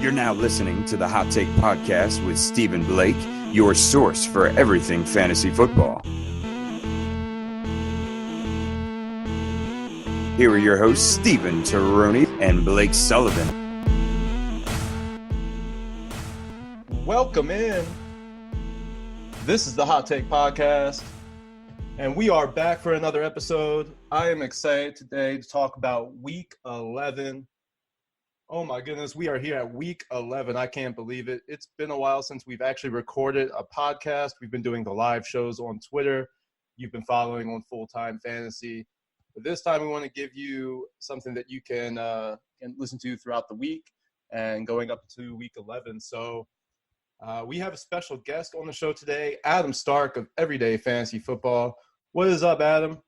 You're now listening to the Hot Take Podcast with Stephen Blake, your source for everything fantasy football. Here are your hosts, Stephen Taroni and Blake Sullivan. Welcome in. This is the Hot Take Podcast, and we are back for another episode. I am excited today to talk about Week 11. Oh my goodness, we are here at Week 11. I can't believe it. It's been a while since we've actually recorded a podcast. We've been doing the live shows on Twitter. You've been following on Full-Time Fantasy. But this time we want to give you something that you can listen to throughout the week and going up to Week 11. So we have a special guest on the show today, Adam Stark of Everyday Fantasy Football. What is up, Adam?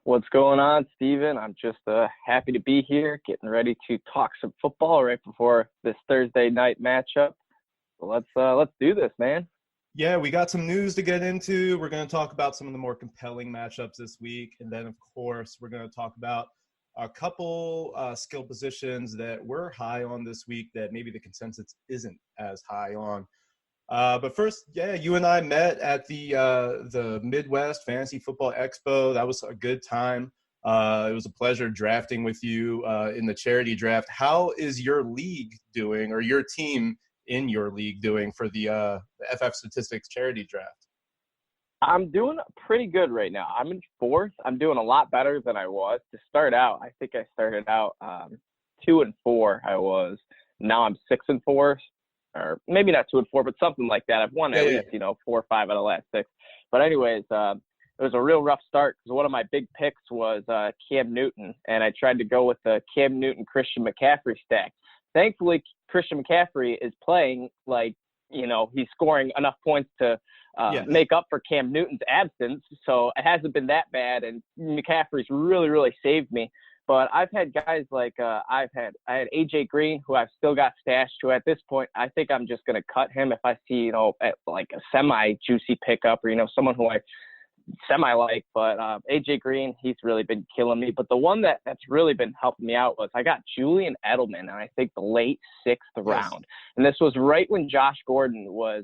What's going on, Steven? I'm just happy to be here, getting ready to talk some football right before this Thursday night matchup. So let's do this, man. Yeah, we got some news to get into. We're going to talk about some of the more compelling matchups this week. And then, of course, we're going to talk about a couple skill positions that we're high on this week that maybe the consensus isn't as high on. But first, yeah, you and I met at the Midwest Fantasy Football Expo. That was a good time. It was a pleasure drafting with you in the charity draft. How is your league doing, or your team in your league doing for the FF Statistics charity draft? I'm doing pretty good right now. I'm in fourth. I'm doing a lot better than I was. To start out, I think I started out 2-4 I was. Now I'm 6-4. Or maybe not 2-4, but something like that. I've won at least, 4 or 5 out of the last 6. But anyways, it was a real rough start because one of my big picks was Cam Newton, and I tried to go with the Cam Newton Christian McCaffrey stack. Thankfully, Christian McCaffrey is playing he's scoring enough points to make up for Cam Newton's absence. So it hasn't been that bad, and McCaffrey's really, really saved me. But I've had guys like I had AJ Green, who I've still got stashed, who at this point I think I'm just going to cut him if I see, at like a semi-juicy pickup or, someone who I semi-like. But AJ Green, he's really been killing me. But the one that's really been helping me out was I got Julian Edelman, and I think the late 6th round. And this was right when Josh Gordon was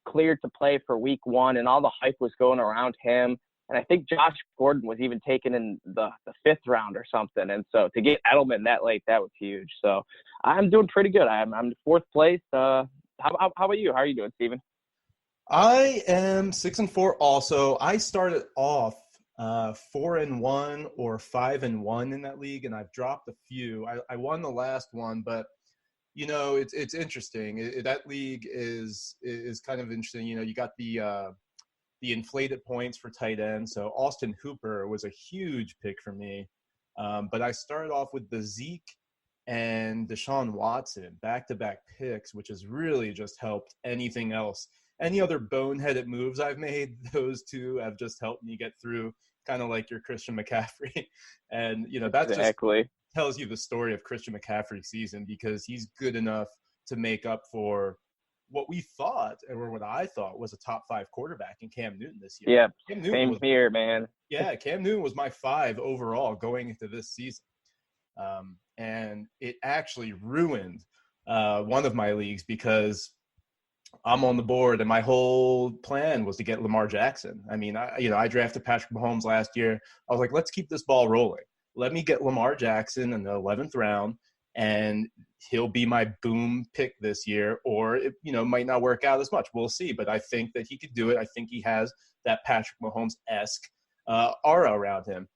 cleared to play for Week 1, and all the hype was going around him. And I think Josh Gordon was even taken in the 5th round or something. And so to get Edelman that late, that was huge. So I'm doing pretty good. I'm 4th place. How about you? How are you doing, Steven? I am 6-4 also. I started off 4-1 or 5-1 in that league, and I've dropped a few. I won the last one, but it's interesting. That league is kind of interesting. You got the inflated points for tight end. So Austin Hooper was a huge pick for me. But I started off with the Zeke and Deshaun Watson back-to-back picks, which has really just helped anything else. Any other boneheaded moves I've made, those two have just helped me get through, kind of like your Christian McCaffrey. And, that exactly just tells you the story of Christian McCaffrey's season, because he's good enough to make up for what we thought, or what I thought, was a top 5 quarterback in Cam Newton this year. Yeah, same here, man. Yeah, Cam Newton was my 5 overall going into this season. And it actually ruined one of my leagues, because I'm on the board and my whole plan was to get Lamar Jackson. I mean, I drafted Patrick Mahomes last year. I was like, let's keep this ball rolling. Let me get Lamar Jackson in the 11th round, and he'll be my boom pick this year, or it, might not work out as much. We'll see, but I think that he could do it. I think he has that Patrick Mahomes-esque aura around him.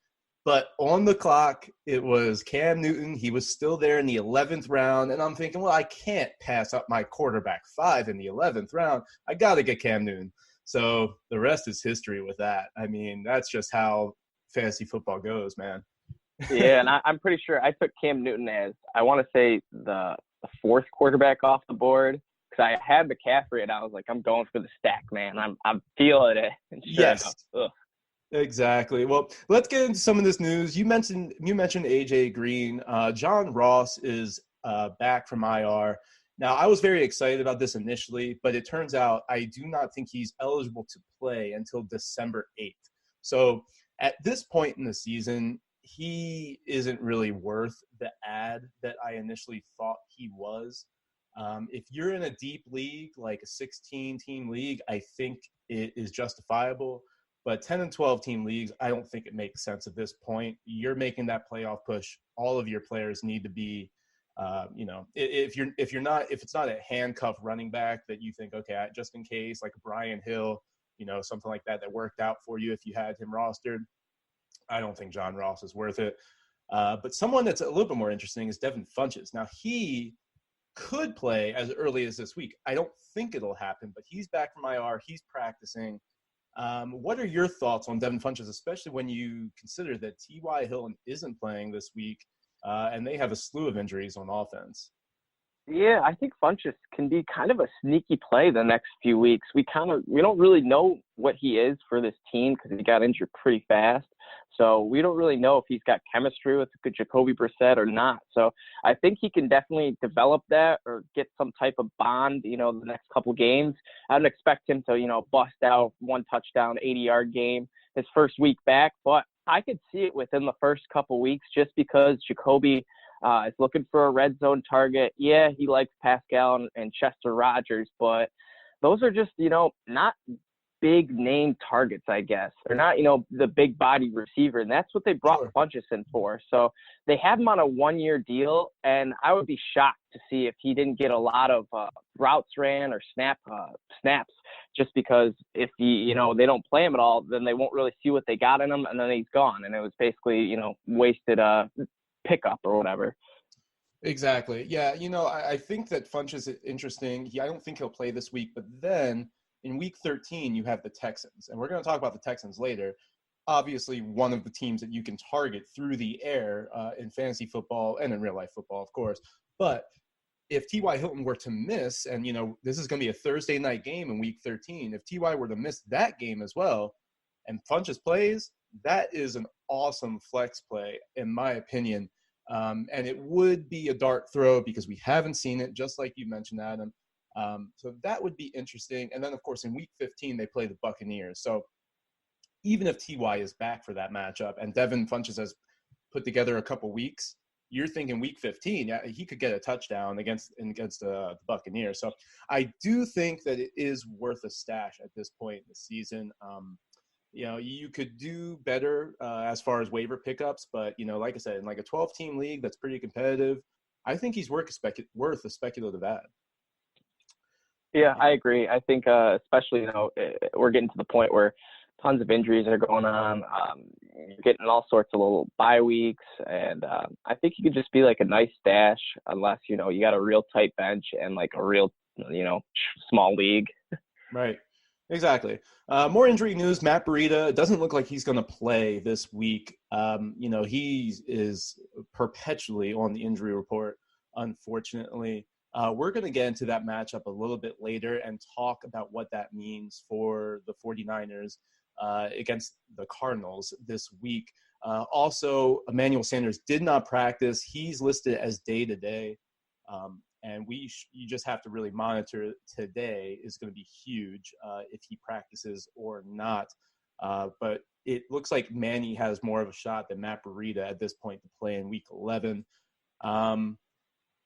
But on the clock, it was Cam Newton. He was still there in the 11th round, and I'm thinking, well, I can't pass up my quarterback 5 in the 11th round. I got to get Cam Newton. So the rest is history with that. I mean, that's just how fantasy football goes, man. Yeah, and I'm pretty sure I took Cam Newton as, I want to say, the 4th quarterback off the board, because I had McCaffrey, and I was like, I'm going for the stack, man. I'm feeling it. And sure yes, exactly. Well, let's get into some of this news. You mentioned AJ Green. John Ross is back from IR. Now, I was very excited about this initially, but it turns out I do not think he's eligible to play until December 8th. So at this point in the season, he isn't really worth the ad that I initially thought he was. If you're in a deep league, like a 16-team league, I think it is justifiable. But 10 and 12 team leagues, I don't think it makes sense at this point. You're making that playoff push. All of your players need to be, if it's not a handcuff running back that you think, okay, just in case, like Brian Hill, something like that worked out for you if you had him rostered. I don't think John Ross is worth it. But someone that's a little bit more interesting is Devin Funchess. Now, he could play as early as this week. I don't think it'll happen, but he's back from IR. He's practicing. What are your thoughts on Devin Funchess, especially when you consider that T.Y. Hilton isn't playing this week and they have a slew of injuries on offense? Yeah, I think Funchess can be kind of a sneaky play the next few weeks. We don't really know what he is for this team because he got injured pretty fast. So we don't really know if he's got chemistry with Jacoby Brissett or not. So I think he can definitely develop that or get some type of bond, the next couple games. I don't expect him to, bust out 1 touchdown, 80-yard game his first week back, but I could see it within the first couple weeks just because Jacoby is looking for a red zone target. Yeah, he likes Pascal and Chester Rogers, but those are just, not big name targets, I guess. They're not, the big body receiver, and that's what they brought Funchess in for. So they have him on a 1-year deal, and I would be shocked to see if he didn't get a lot of routes ran or snaps, just because if they don't play him at all, then they won't really see what they got in him, and then he's gone, and it was basically, wasted pickup or whatever. Exactly. Yeah, I think that Funchess is interesting. I don't think he'll play this week, but then in week 13, you have the Texans, and we're going to talk about the Texans later. Obviously, one of the teams that you can target through the air in fantasy football and in real life football, of course. But if T.Y. Hilton were to miss, and, this is going to be a Thursday night game in week 13, if T.Y. were to miss that game as well and Funchess plays, that is an awesome flex play, in my opinion. And it would be a dart throw because we haven't seen it, just like you mentioned, Adam. So that would be interesting. And then, of course, in week 15, they play the Buccaneers. So even if T.Y. is back for that matchup and Devin Funchess has put together a couple weeks, you're thinking week 15, yeah, he could get a touchdown against the Buccaneers. So I do think that it is worth a stash at this point in the season. You could do better as far as waiver pickups, but, like I said, in like a 12-team league that's pretty competitive, I think he's worth a speculative ad. Yeah, I agree. I think especially, we're getting to the point where tons of injuries are going on. You're getting all sorts of little bye weeks, and I think you could just be like a nice stash unless, you got a real tight bench and like a real, small league. Right. Exactly. More injury news. Matt Breida, it doesn't look like he's going to play this week. He is perpetually on the injury report, unfortunately. We're going to get into that matchup a little bit later and talk about what that means for the 49ers against the Cardinals this week. Also, Emmanuel Sanders did not practice. He's listed as day-to-day. And you just have to really monitor today is going to be huge if he practices or not. But it looks like Manny has more of a shot than Matt Breida at this point to play in week 11.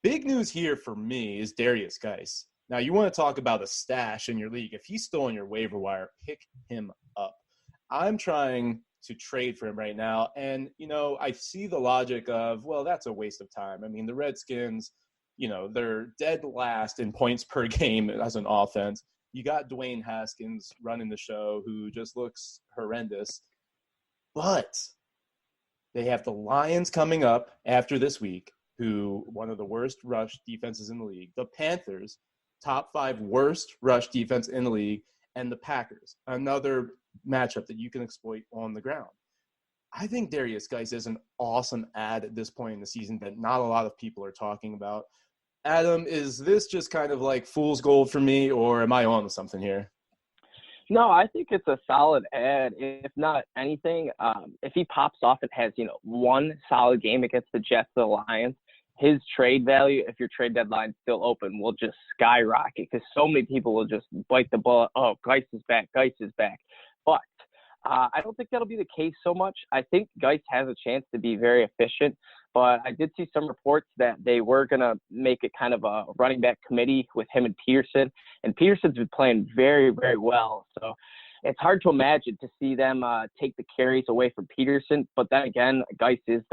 Big news here for me is Darius Geis. Now, you want to talk about a stash in your league. If he's still on your waiver wire, pick him up. I'm trying to trade for him right now. And, I see the logic of, well, that's a waste of time. I mean, the Redskins, they're dead last in points per game as an offense. You got Dwayne Haskins running the show who just looks horrendous. But they have the Lions coming up after this week, who one of the worst rush defenses in the league. The Panthers, top 5 worst rush defense in the league. And the Packers, another matchup that you can exploit on the ground. I think Darius Geis is an awesome ad at this point in the season that not a lot of people are talking about. Adam, is this just kind of like fool's gold for me, or am I on to something here? No, I think it's a solid ad. If not anything, if he pops off and has, one solid game against the Jets or the Lions, his trade value, if your trade deadline's still open, will just skyrocket because so many people will just bite the bullet. Oh, Geis is back. But I don't think that'll be the case so much. I think Geis has a chance to be very efficient, but I did see some reports that they were going to make it kind of a running back committee with him and Peterson. And Peterson's been playing very, very well. So it's hard to imagine to see them take the carries away from Peterson. But then again, Geis is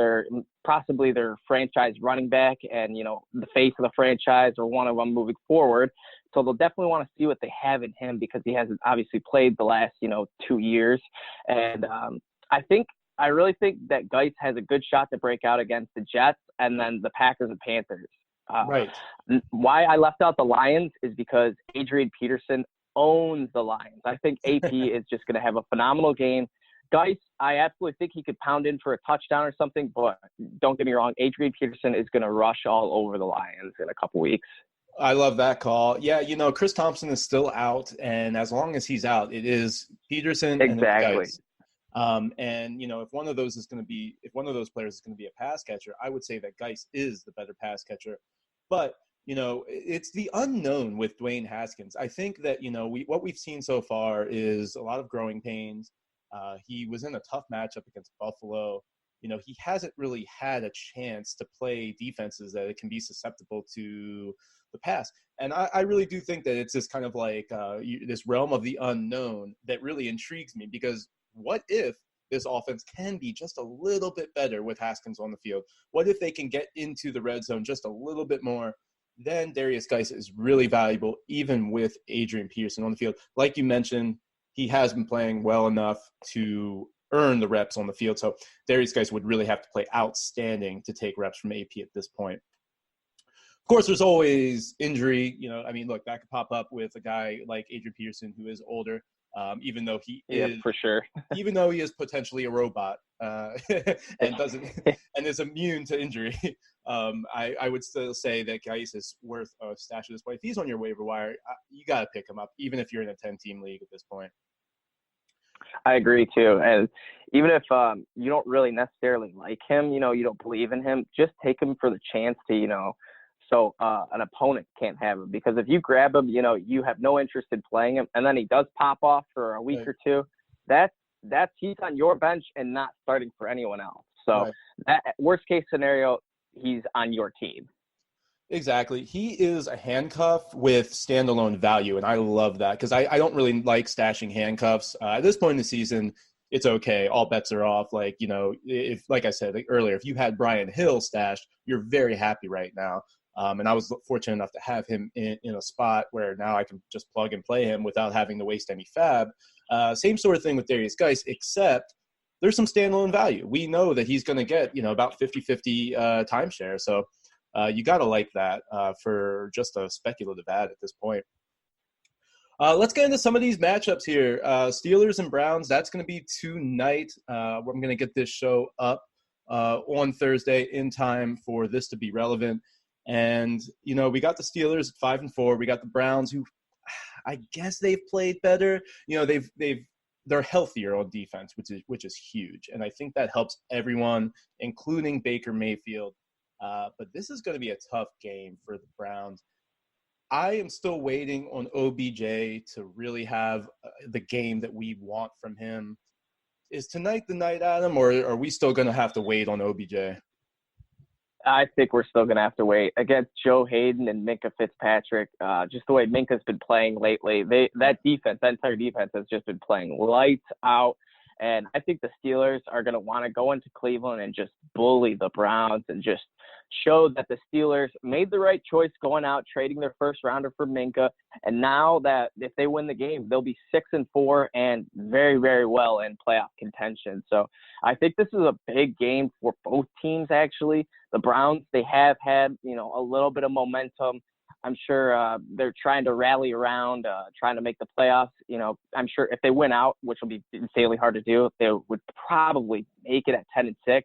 possibly their franchise running back and, the face of the franchise or one of them moving forward. So they'll definitely want to see what they have in him because he hasn't obviously played the last, 2 years. And I really think that Geis has a good shot to break out against the Jets and then the Packers and Panthers. Right. Why I left out the Lions is because Adrian Peterson owns the Lions. I think AP is just going to have a phenomenal game. Geis, I absolutely think he could pound in for a touchdown or something, but don't get me wrong, Adrian Peterson is going to rush all over the Lions in a couple weeks. I love that call. Yeah, Chris Thompson is still out, and as long as he's out, it is Peterson exactly. and Geis. If one of those players is going to be a pass catcher, I would say that Geis is the better pass catcher. But it's the unknown with Dwayne Haskins. I think that what we've seen so far is a lot of growing pains. He was in a tough matchup against Buffalo. He hasn't really had a chance to play defenses that can be susceptible to the pass. And I really do think that it's this kind of like this realm of the unknown that really intrigues me, because what if this offense can be just a little bit better with Haskins on the field? What if they can get into the red zone just a little bit more? Then Darius Geis is really valuable, even with Adrian Peterson on the field. Like you mentioned, he has been playing well enough to earn the reps on the field. So Darius Geis would really have to play outstanding to take reps from AP at this point. Of course, there's always injury. Look, that could pop up with a guy like Adrian Peterson, who is older, even though he is, for sure, even though he is potentially a robot and is immune to injury. I would still say that Geis is worth a stash at this point. If he's on your waiver wire, you got to pick him up, even if you're in a 10-team league at this point. I agree too. And even if you don't really necessarily like him, you don't believe in him, just take him for the chance to, so an opponent can't have him. Because if you grab him, you have no interest in playing him, and then he does pop off for a week or two, he's on your bench and not starting for anyone else. So that worst case scenario, he's on your team. Exactly. He is a handcuff with standalone value, and I love that because I don't really like stashing handcuffs. At this point in the season, it's okay. All bets are off. Like I said earlier, if you had Brian Hill stashed, you're very happy right now. And I was fortunate enough to have him in a spot where now I can just plug and play him without having to waste any fab. Same sort of thing with Darius Geis, except there's some standalone value. We know that he's going to get, about 50-50 timeshare. So you got to like that for just a speculative ad at this point. Let's get into some of these matchups here. Steelers and Browns, that's going to be tonight. I'm going to get this show up on Thursday in time for this to be relevant. And, we got the Steelers at 5-4. We got the Browns, who I guess they've played better. They're healthier on defense, which is huge. And I think that helps everyone, including Baker Mayfield. But this is going to be a tough game for the Browns. I am still waiting on OBJ to really have the game that we want from him. Is tonight the night, Adam, or are we still going to have to wait on OBJ? I think we're still going to have to wait against Joe Hayden and Minkah Fitzpatrick. Just the way Minkah's been playing lately, that entire defense has just been playing lights out. And I think the Steelers are going to want to go into Cleveland and just bully the Browns and just show that the Steelers made the right choice going out, trading their first rounder for Minkah. And now that if they win the game, they'll be 6-4 and very, very well in playoff contention. So I think this is a big game for both teams, actually. The Browns, they have had, a little bit of momentum. I'm sure they're trying to rally around, trying to make the playoffs. I'm sure if they win out, which will be insanely hard to do, they would probably make it at 10-6.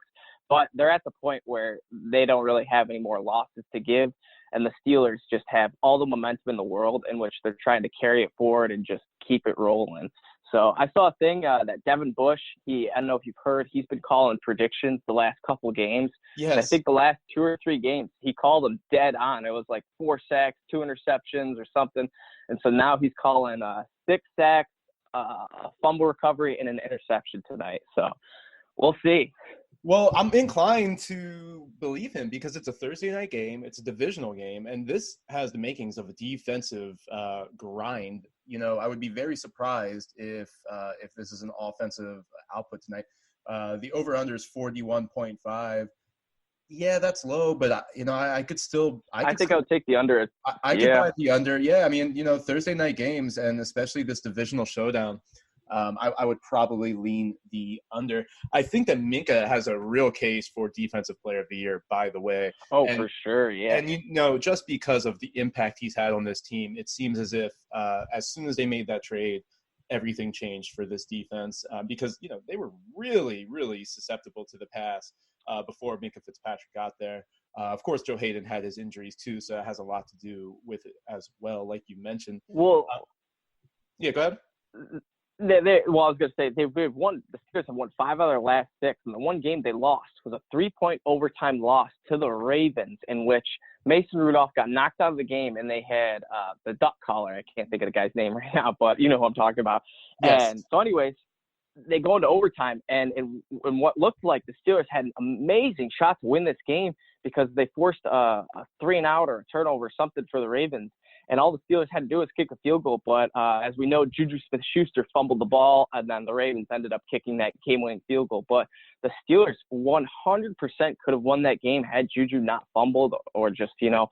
But they're at the point where they don't really have any more losses to give. And the Steelers just have all the momentum in the world in which they're trying to carry it forward and just keep it rolling. So I saw a thing that Devin Bush, I don't know if you've heard, he's been calling predictions the last couple of games. Yes. And I think the last 2 or 3 games, he called them dead on. It was like 4 sacks, 2 interceptions or something. And so now he's calling 6 sacks, a fumble recovery and an interception tonight. So we'll see. Well, I'm inclined to believe him because it's a Thursday night game. It's a divisional game, and this has the makings of a defensive grind. You know, I would be very surprised if this is an offensive output tonight. The over/under is 41.5. Yeah, that's low, but I could still. I think I would take the under. I could buy the under. Yeah, I mean, Thursday night games and especially this divisional showdown. I would probably lean the under. I think that Minkah has a real case for Defensive Player of the Year, by the way. Oh, for sure, yeah. And, just because of the impact he's had on this team, it seems as if as soon as they made that trade, everything changed for this defense because, they were really, really susceptible to the pass before Minkah Fitzpatrick got there. Of course, Joe Hayden had his injuries too, so it has a lot to do with it as well, like you mentioned. Well, yeah, go ahead. I was going to say the Steelers have won 5 out of their last 6, and the one game they lost was a 3-point overtime loss to the Ravens, in which Mason Rudolph got knocked out of the game, and they had the duck collar. I can't think of the guy's name right now, but you know who I'm talking about. Yes. And so, anyways, they go into overtime, and in what looked like the Steelers had an amazing shot to win this game because they forced a 3-and-out or a turnover, something for the Ravens. And all the Steelers had to do was kick a field goal. But as we know, Juju Smith-Schuster fumbled the ball, and then the Ravens ended up kicking that game-winning field goal. But the Steelers 100% could have won that game had Juju not fumbled or just, a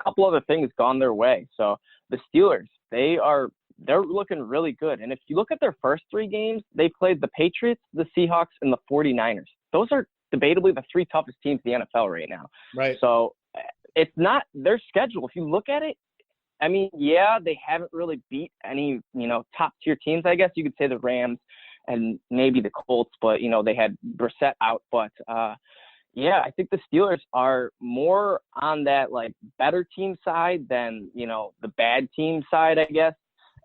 couple other things gone their way. So the Steelers, they're looking really good. And if you look at their first 3 games, they played the Patriots, the Seahawks, and the 49ers. Those are debatably the 3 toughest teams in the NFL right now. Right. So it's not their schedule. If you look at it, I mean, yeah, they haven't really beat any, top-tier teams. I guess you could say the Rams and maybe the Colts, but, they had Brissett out. But, I think the Steelers are more on that, better team side than, the bad team side, I guess.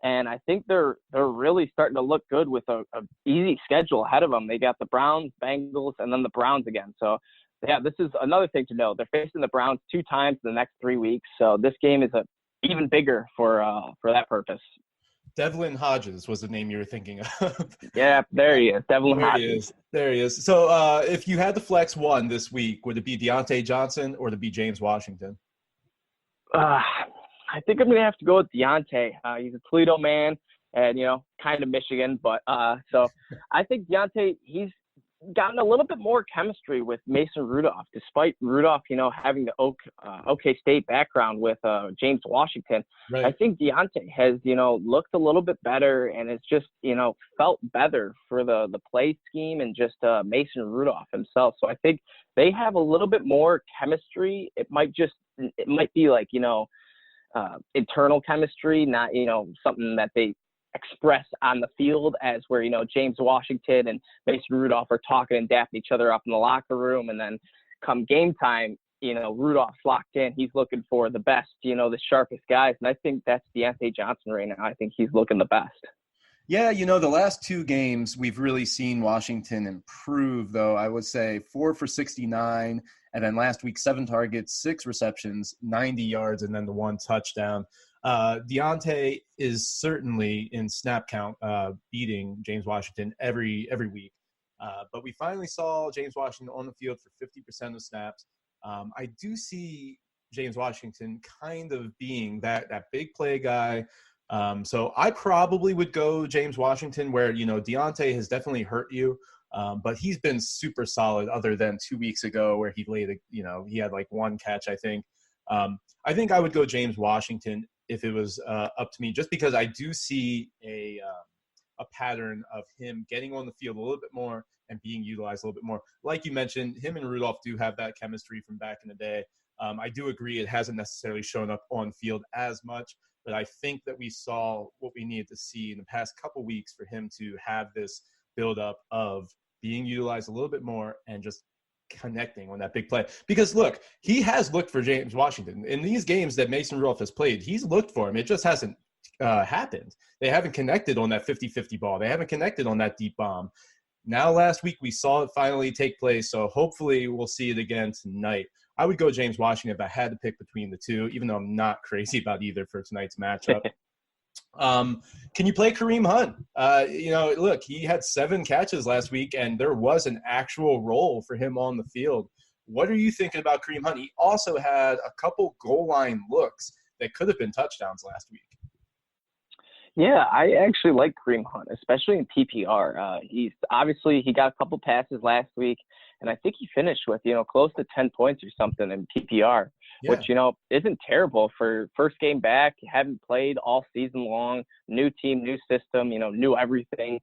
And I think they're really starting to look good with a easy schedule ahead of them. They got the Browns, Bengals, and then the Browns again. So, yeah, this is another thing to know. They're facing the Browns 2 times in the next 3 weeks. So this game is even bigger for that purpose. Devlin Hodges was the name you were thinking of. Yeah, there he is. Devlin Hodges. There he is. So if you had to flex one this week, would it be Deontay Johnson or would it be James Washington? I think I'm going to have to go with Deontay. He's a Toledo man and, kind of Michigan. But so I think Deontay, he's gotten a little bit more chemistry with Mason Rudolph, despite Rudolph, having the OK State background with James Washington. Right. I think Deontay has, looked a little bit better and it's just, felt better for the play scheme and just Mason Rudolph himself. So I think they have a little bit more chemistry. It might be like, internal chemistry, not, something that they express on the field as where, James Washington and Mason Rudolph are talking and dapping each other up in the locker room. And then come game time, Rudolph's locked in. He's looking for the best, the sharpest guys. And I think that's Deontay Johnson right now. I think he's looking the best. Yeah, the last 2 games we've really seen Washington improve, though. I would say 4 for 69, and then last week 7 targets, 6 receptions, 90 yards, and then the 1 touchdown. Deontay is certainly in snap count beating James Washington every week. But we finally saw James Washington on the field for 50% of snaps. I do see James Washington kind of being that big play guy. So I probably would go James Washington where, Deontay has definitely hurt you. But he's been super solid other than 2 weeks ago where he he had 1 catch, I think. I think I would go James Washington if it was up to me, just because I do see a pattern of him getting on the field a little bit more and being utilized a little bit more. Like you mentioned, him and Rudolph do have that chemistry from back in the day. I do agree it hasn't necessarily shown up on field as much, but I think that we saw what we needed to see in the past couple weeks for him to have this buildup of being utilized a little bit more and just connecting on that big play. Because, look, he has looked for James Washington. In these games that Mason Rudolph has played, he's looked for him. It just hasn't happened. They haven't connected on that 50-50 ball. They haven't connected on that deep bomb. Now, last week, we saw it finally take place, so hopefully we'll see it again tonight. I would go James Washington if I had to pick between the two, even though I'm not crazy about either for tonight's matchup. Can you play Kareem Hunt? Look, he had 7 catches last week, and there was an actual role for him on the field. What are you thinking about Kareem Hunt? He also had a couple goal line looks that could have been touchdowns last week. Yeah, I actually like Kareem Hunt, especially in PPR. He got a couple passes last week, and I think he finished with, close to 10 points or something in PPR, which, isn't terrible for first game back. Haven't played all season long, new team, new system, knew everything.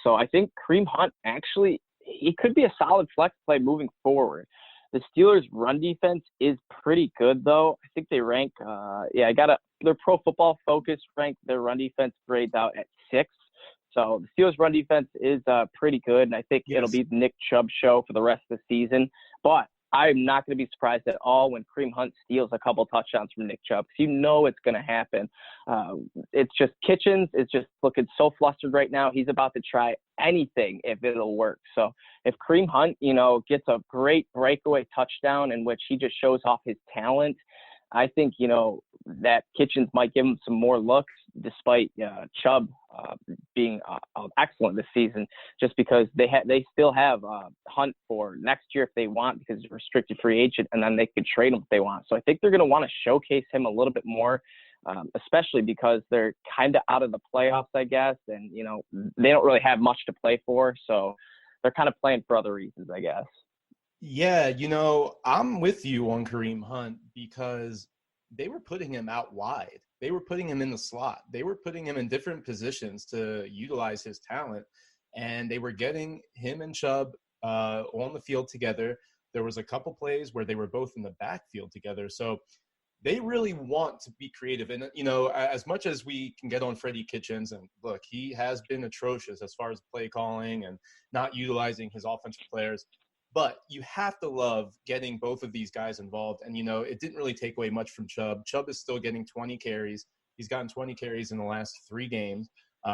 So I think Kareem Hunt actually, he could be a solid flex play moving forward. The Steelers' run defense is pretty good, though. I think they rank, their Pro Football Focus ranked their run defense grades out at 6. So the Steelers' run defense is pretty good, and I think it'll be the Nick Chubb show for the rest of the season. But I'm not going to be surprised at all when Kareem Hunt steals a couple touchdowns from Nick Chubb, because it's going to happen. It's just Kitchens is just looking so flustered right now. He's about to try anything if it'll work. So if Kareem Hunt, gets a great breakaway touchdown in which he just shows off his talent, I think, that Kitchens might give him some more looks despite Chubb being excellent this season, just because they still have Hunt for next year if they want, because he's a restricted free agent, and then they could trade him if they want. So I think they're going to want to showcase him a little bit more, especially because they're kind of out of the playoffs, I guess, and, they don't really have much to play for. So they're kind of playing for other reasons, I guess. Yeah, I'm with you on Kareem Hunt because they were putting him out wide. They were putting him in the slot. They were putting him in different positions to utilize his talent, and they were getting him and Chubb on the field together. There was a couple plays where they were both in the backfield together. So they really want to be creative. And, as much as we can get on Freddie Kitchens, and look, he has been atrocious as far as play calling and not utilizing his offensive players. But you have to love getting both of these guys involved. And, it didn't really take away much from Chubb. Chubb is still getting 20 carries. He's gotten 20 carries in the last 3 games.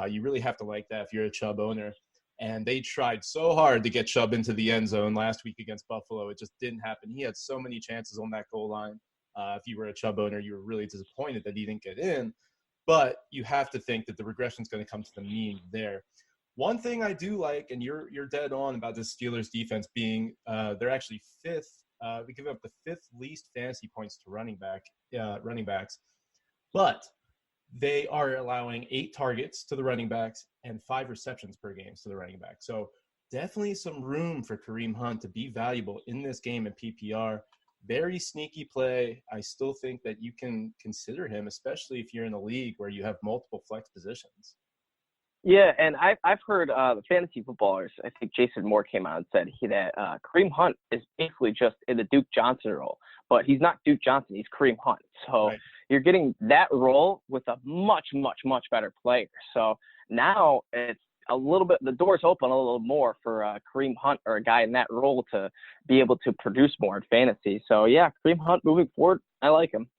You really have to like that if you're a Chubb owner. And they tried so hard to get Chubb into the end zone last week against Buffalo. It just didn't happen. He had so many chances on that goal line. If you were a Chubb owner, you were really disappointed that he didn't get in. But you have to think that the regression is going to come to the mean there. One thing I do like, and you're dead on about the Steelers defense being they're actually 5th. We give up the 5th least fantasy points to running backs, but they are allowing 8 targets to the running backs and 5 receptions per game to the running back. So definitely some room for Kareem Hunt to be valuable in this game in PPR. Very sneaky play. I still think that you can consider him, especially if you're in a league where you have multiple flex positions. Yeah, and I've heard the fantasy footballers, I think Jason Moore came out and said that Kareem Hunt is basically just in the Duke Johnson role, but he's not Duke Johnson, he's Kareem Hunt. So You're getting that role with a much, much, much better player. So now it's a little bit, the door's open a little more for Kareem Hunt or a guy in that role to be able to produce more in fantasy. So yeah, Kareem Hunt moving forward, I like him.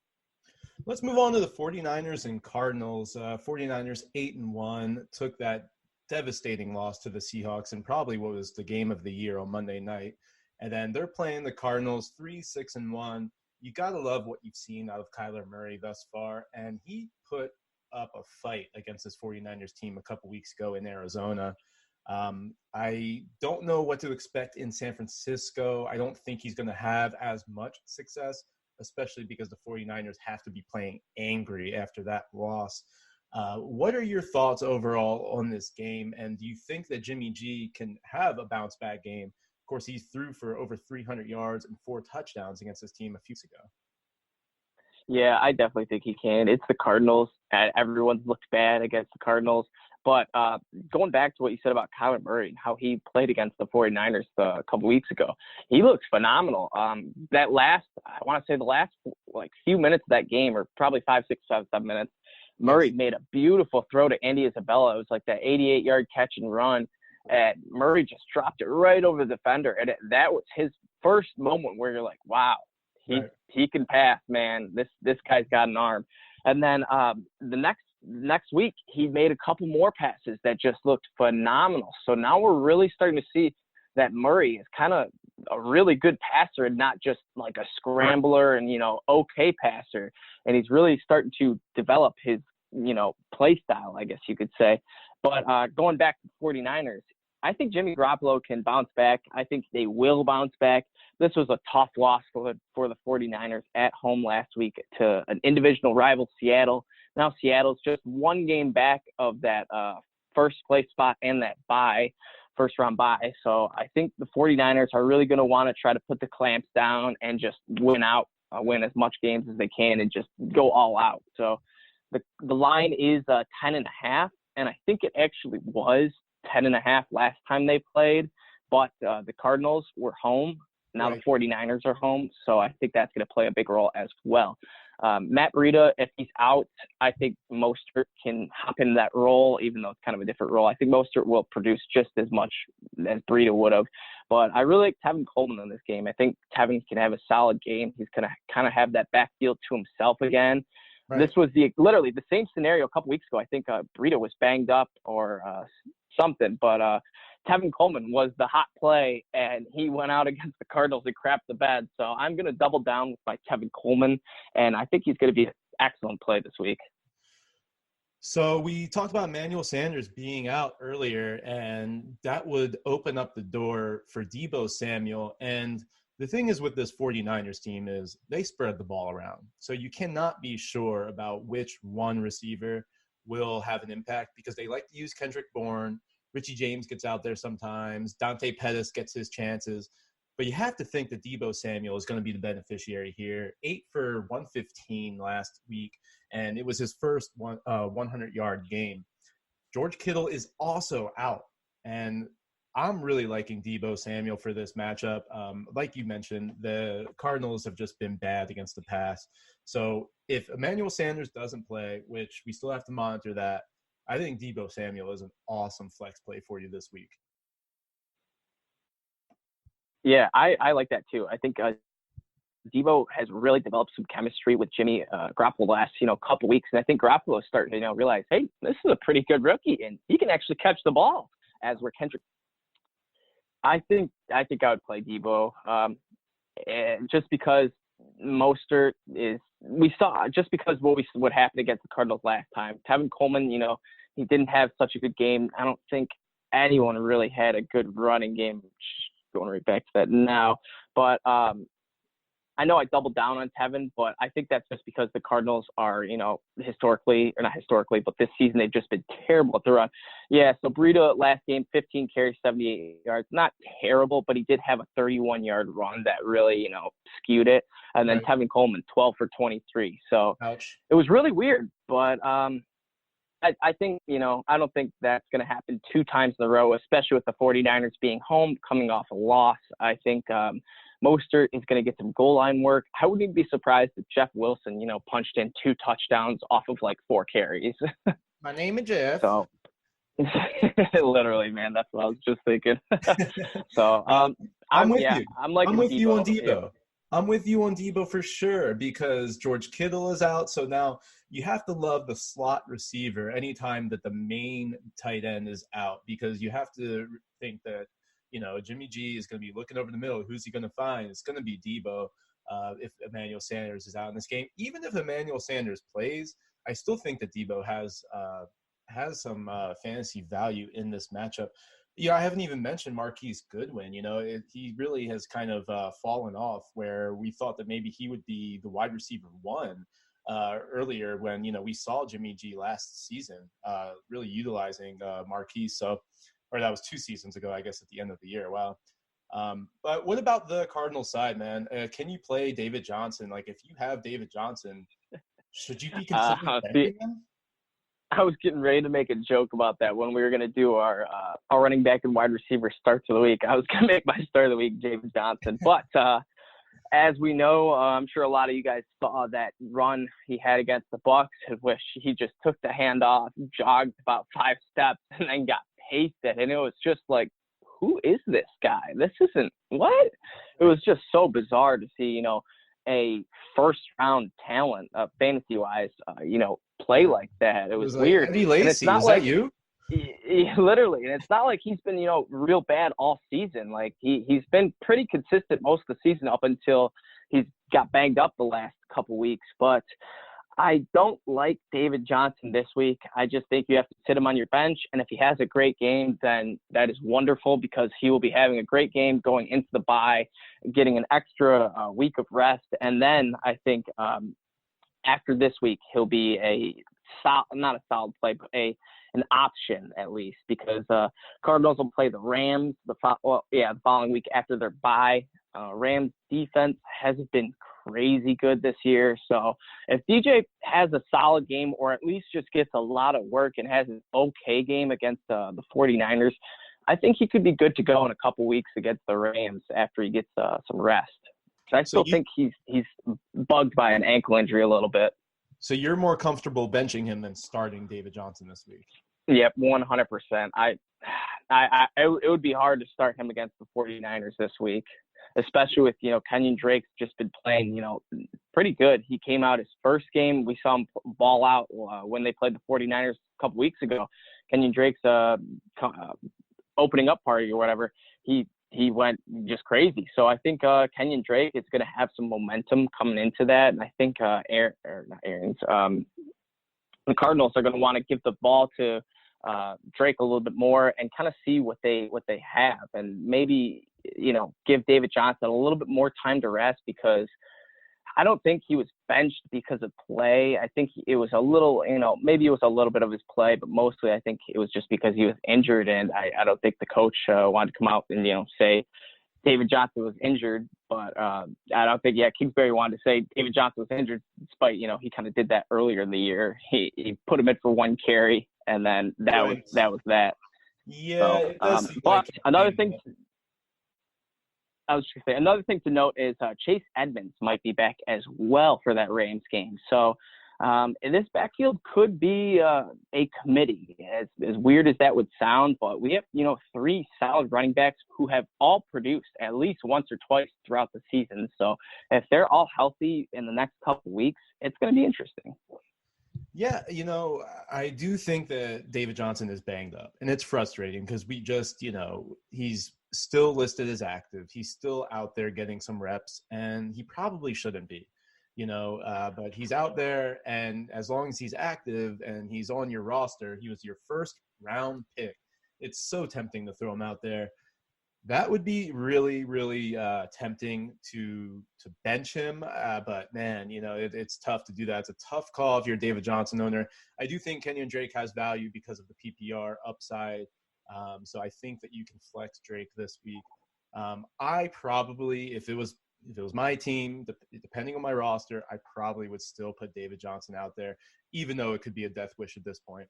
Let's move on to the 49ers and Cardinals. 49ers 8-1, took that devastating loss to the Seahawks and probably what was the game of the year on Monday night. And then they're playing the Cardinals 3-6-1. You got to love what you've seen out of Kyler Murray thus far. And he put up a fight against this 49ers team a couple weeks ago in Arizona. I don't know what to expect in San Francisco. I don't think he's going to have as much success, especially because the 49ers have to be playing angry after that loss. What are your thoughts overall on this game? And do you think that Jimmy G can have a bounce-back game? Of course, he threw for over 300 yards and 4 touchdowns against his team a few weeks ago. Yeah, I definitely think he can. It's the Cardinals. Everyone's looked bad against the Cardinals. But going back to what you said about Kyler Murray and how he played against the 49ers a couple weeks ago, he looks phenomenal. That last, I want to say the last few minutes of that game, or probably 5, 6, 7 minutes, Murray made a beautiful throw to Andy Isabella. It was like that 88-yard catch and run. And Murray just dropped it right over the defender. And that was his first moment where you're like, wow, he can pass, man. This guy's got an arm. And then the next week, he made a couple more passes that just looked phenomenal. So now we're really starting to see that Murray is kind of a really good passer and not just like a scrambler and, okay passer. And he's really starting to develop his play style, I guess you could say. But going back to the 49ers, I think Jimmy Garoppolo can bounce back. I think they will bounce back. This was a tough loss for the 49ers at home last week to an in-divisional rival, Seattle. Now Seattle's just one game back of that first place spot and that first round bye. So I think the 49ers are really going to want to try to put the clamps down and just win as much games as they can and just go all out. So the line is 10.5, and I think it actually was 10.5 last time they played, but the Cardinals were home. Now right. The 49ers are home, so I think that's going to play a big role as well. Matt Breida, if he's out, I think Mostert can hop into that role, even though it's kind of a different role. I think Mostert will produce just as much as Breida would have. But I really like Tevin Coleman in this game. I think Tevin can have a solid game. He's going to kind of have that backfield to himself again. Right. This was literally the same scenario a couple weeks ago. I think Breida was banged up or something, but Tevin Coleman was the hot play, and he went out against the Cardinals and crapped the bed. So I'm going to double down with my Tevin Coleman, and I think he's going to be an excellent play this week. So we talked about Emmanuel Sanders being out earlier, and that would open up the door for Deebo Samuel. And the thing is with this 49ers team is they spread the ball around. So you cannot be sure about which one receiver will have an impact because they like to use Kendrick Bourne. Richie James gets out there sometimes. Dante Pettis gets his chances. But you have to think that Deebo Samuel is going to be the beneficiary here. 8 for 115 last week, and it was his first 100-yard game. George Kittle is also out, and I'm really liking Deebo Samuel for this matchup. Like you mentioned, the Cardinals have just been bad against the pass. So if Emmanuel Sanders doesn't play, which we still have to monitor that, I think Deebo Samuel is an awesome flex play for you this week. Yeah, I like that too. I think Deebo has really developed some chemistry with Jimmy Garoppolo the last couple weeks, and I think Garoppolo is starting to realize, hey, this is a pretty good rookie, and he can actually catch the ball. As where Kendrick, I think I would play Deebo, and just because Mostert is. We saw just because what happened against the Cardinals last time. Tevin Coleman, he didn't have such a good game. I don't think anyone really had a good running game. Going right back to that now, but I know I doubled down on Tevin, but I think that's just because the Cardinals are, historically, or not historically, but this season they've just been terrible at the run. Yeah, so Breida last game, 15 carries, 78 yards. Not terrible, but he did have a 31-yard run that really, skewed it. And then right. Tevin Coleman, 12 for 23. So Ouch. It was really weird, but I think, I don't think that's going to happen 2 times in a row, especially with the 49ers being home, coming off a loss. I think Mostert is going to get some goal line work. I wouldn't even be surprised if Jeff Wilson, punched in 2 touchdowns off of 4 carries. My name is Jeff. So, literally, man, that's what I was just thinking. So, I'm with you. I'm with you on Deebo. Yeah. I'm with you on Deebo for sure because George Kittle is out. So now you have to love the slot receiver anytime that the main tight end is out because you have to think that, Jimmy G is going to be looking over the middle. Who's he going to find? It's going to be Deebo if Emmanuel Sanders is out in this game. Even if Emmanuel Sanders plays, I still think that Deebo has some fantasy value in this matchup. I haven't even mentioned Marquise Goodwin. He really has kind of fallen off where we thought that maybe he would be the wide receiver 1 earlier when, we saw Jimmy G last season really utilizing Marquise. Or that was 2 seasons ago, I guess, at the end of the year. Wow. But what about the Cardinals side, man? Can you play David Johnson? If you have David Johnson, should you be considering benching him? I was getting ready to make a joke about that when we were going to do our running back and wide receiver starts of the week. I was going to make my start of the week James Johnson. But as we know, I'm sure a lot of you guys saw that run he had against the Bucs, in which he just took the handoff, jogged about 5 steps, and then got pasted. And it was just who is this guy? This isn't – what? It was just so bizarre to see, a first-round talent, fantasy-wise, play like that. It was weird. Eddie Lacy, is that you? Literally, and it's not like he's been real bad all season. He's been pretty consistent most of the season up until he's got banged up the last couple weeks. But I don't like David Johnson this week. I just think you have to sit him on your bench. And if he has a great game, then that is wonderful because he will be having a great game going into the bye, getting an extra week of rest. And then I think after this week, he'll be not a solid play, but an option at least because Cardinals will play the Rams the following week after their bye. Rams defense hasn't been crazy good this year. So if DJ has a solid game or at least just gets a lot of work and has an okay game against the 49ers, I think he could be good to go in a couple weeks against the Rams after he gets some rest. I still think he's bugged by an ankle injury a little bit. So you're more comfortable benching him than starting David Johnson this week? Yep, 100%. It would be hard to start him against the 49ers this week, especially with, Kenyon Drake's just been playing, pretty good. He came out his first game. We saw him ball out when they played the 49ers a couple weeks ago. Kenyon Drake's opening up party or whatever. He went just crazy. So I think Kenyon Drake is going to have some momentum coming into that. And I think the Cardinals are going to want to give the ball to Drake a little bit more and kind of see what they have and maybe, give David Johnson a little bit more time to rest because I don't think he was benched because of play. I think it was a little, maybe it was a little bit of his play, but mostly I think it was just because he was injured. And I don't think the coach wanted to come out and, say David Johnson was injured. But I don't think, Kingsbury wanted to say David Johnson was injured despite, he kind of did that earlier in the year. He put him in for one carry and then that was that. Yeah. So, but another thing to note is Chase Edmonds might be back as well for that Rams game. So this backfield could be a committee, as weird as that would sound. But we have, 3 solid running backs who have all produced at least once or twice throughout the season. So if they're all healthy in the next couple weeks, it's going to be interesting. Yeah, I do think that David Johnson is banged up, and it's frustrating because we just, he's still listed as active. He's still out there getting some reps, and he probably shouldn't be, but he's out there, and as long as he's active and he's on your roster, he was your first round pick. It's so tempting to throw him out there. That would be really, really tempting to bench him. But, man, it's tough to do that. It's a tough call if you're a David Johnson owner. I do think Kenyon Drake has value because of the PPR upside. So I think that you can flex Drake this week. I probably, if it was my team, depending on my roster, I probably would still put David Johnson out there, even though it could be a death wish at this point.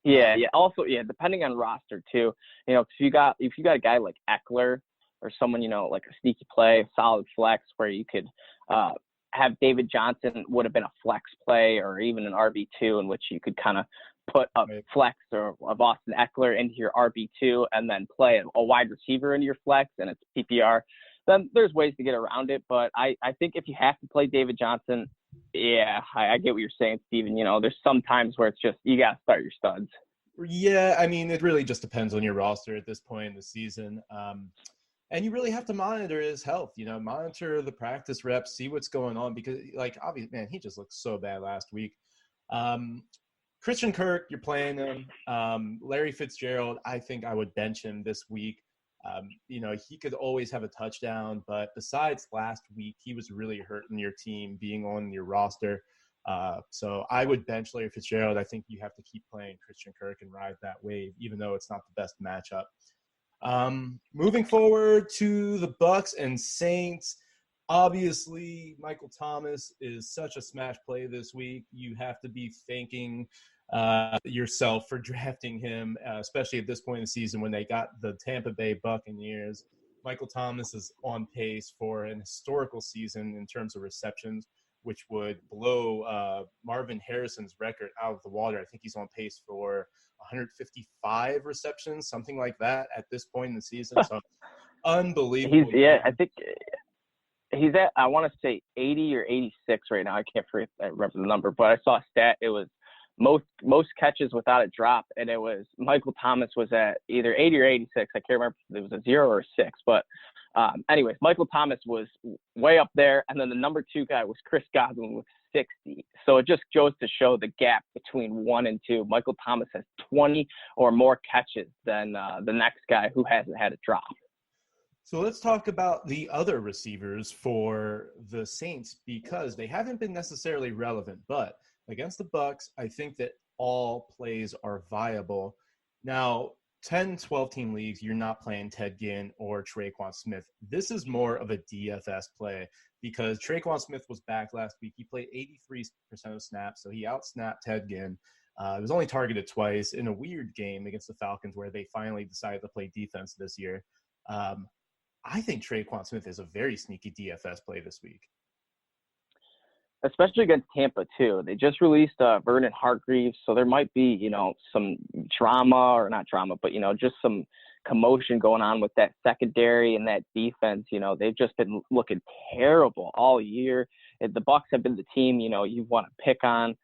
Yeah. Also, depending on roster too. If you got a guy like Eckler or someone, like a sneaky play, a solid flex where you could have David Johnson would have been a flex play or even an RB2 in which you could kind of put a flex or of Austin Eckler into your RB2 and then play a wide receiver into your flex and it's PPR. Then there's ways to get around it. But I think if you have to play David Johnson, I get what you're saying, Steven. There's some times where it's just you got to start your studs. Yeah, I mean, it really just depends on your roster at this point in the season. And you really have to monitor his health, monitor the practice reps, see what's going on because, obviously, man, he just looked so bad last week. Christian Kirk, you're playing him. Larry Fitzgerald, I think I would bench him this week. He could always have a touchdown, but besides last week, he was really hurting your team being on your roster. So I would bench Larry Fitzgerald. I think you have to keep playing Christian Kirk and ride that wave, even though it's not the best matchup. Moving forward to the Bucks and Saints, obviously Michael Thomas is such a smash play this week. You have to be thanking yourself for drafting him, especially at this point in the season when they got the Tampa Bay Buccaneers. Michael Thomas is on pace for an historical season in terms of receptions, which would blow Marvin Harrison's record out of the water. I think he's on pace for 155 receptions, something like that at this point in the season. So unbelievable. I think he's at, I want to say 80 or 86 right now. I can't remember the number, but I saw a stat. It was most catches without a drop, and it was Michael Thomas was at either 80 or 86. I can't remember if it was a 0 or a 6, but Anyways, Michael Thomas was way up there, and then the number 2 guy was Chris Godwin with 60. So it just goes to show the gap between 1 and 2. Michael Thomas has 20 or more catches than the next guy who hasn't had a drop. So let's talk about the other receivers for the Saints, because they haven't been necessarily relevant, but against the Bucs, I think that all plays are viable. Now, 10, 12-team leagues, you're not playing Ted Ginn or Traquan Smith. This is more of a DFS play because Traquan Smith was back last week. He played 83% of snaps, so he outsnapped Ted Ginn. He was only targeted twice in a weird game against the Falcons where they finally decided to play defense this year. I think Traquan Smith is a very sneaky DFS play this week. Especially against Tampa, too. They just released Vernon Hargreaves, so there might be, some drama, or not drama, but, just some commotion going on with that secondary and that defense. They've just been looking terrible all year. The Bucs have been the team, you want to pick on.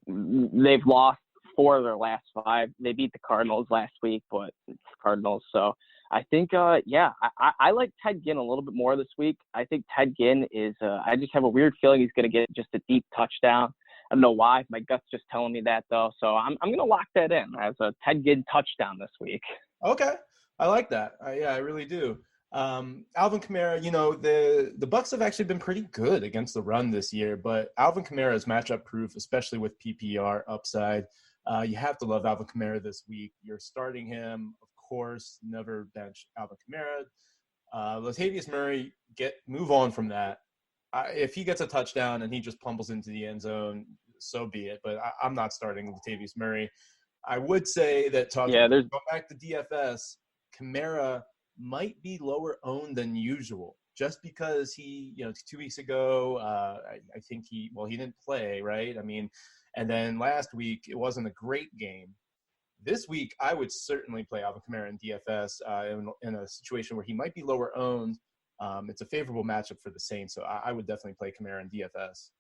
They've lost 4 of their last 5. They beat the Cardinals last week, but it's Cardinals. So I think, I like Ted Ginn a little bit more this week. I think Ted Ginn is, I just have a weird feeling he's going to get just a deep touchdown. I don't know why. My gut's just telling me that, though. So I'm going to lock that in as a Ted Ginn touchdown this week. Okay. I like that. I really do. Alvin Kamara, the Bucs have actually been pretty good against the run this year, but Alvin Kamara is matchup proof, especially with PPR upside. You have to love Alvin Kamara this week. You're starting him, of course. Never bench Alvin Kamara. Latavius Murray, move on from that. If he gets a touchdown and he just pummels into the end zone, so be it. But I'm not starting Latavius Murray. I would say that go back to DFS, Kamara might be lower owned than usual, just because he, 2 weeks ago, I think he didn't play, right? I mean, and then last week it wasn't a great game. This week, I would certainly play Alvin Kamara in DFS in a situation where he might be lower owned. It's a favorable matchup for the Saints, so I would definitely play Kamara in DFS.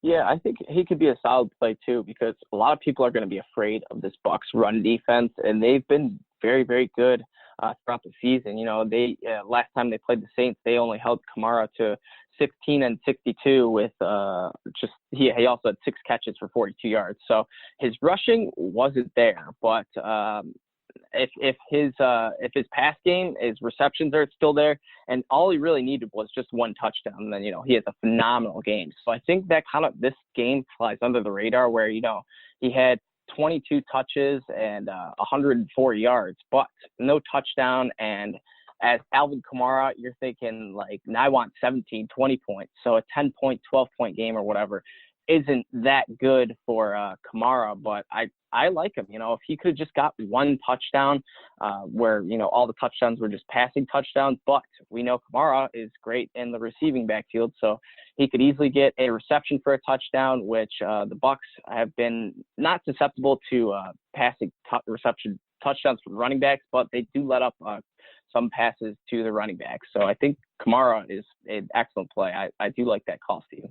Yeah, I think he could be a solid play too, because a lot of people are going to be afraid of this Bucs run defense, and they've been very, very good throughout the season. They last time they played the Saints, they only held Kamara to 16 and 62 with he also had 6 catches for 42 yards. So his rushing wasn't there, but if his pass game, his receptions are still there, and all he really needed was just 1 touchdown, and then he has a phenomenal game. So I think that this game flies under the radar, where he had 22 touches and 104 yards, but no touchdown. And as Alvin Kamara, you're thinking now I want 17, 20 points. So a 10-point, 12-point game or whatever isn't that good for Kamara, but I like him. If he could have just got 1 touchdown, where all the touchdowns were just passing touchdowns, but we know Kamara is great in the receiving backfield, so he could easily get a reception for a touchdown, which the Bucs have been not susceptible to passing reception touchdowns from running backs, but they do let up some passes to the running backs. So I think Kamara is an excellent play. I do like that call, Steve.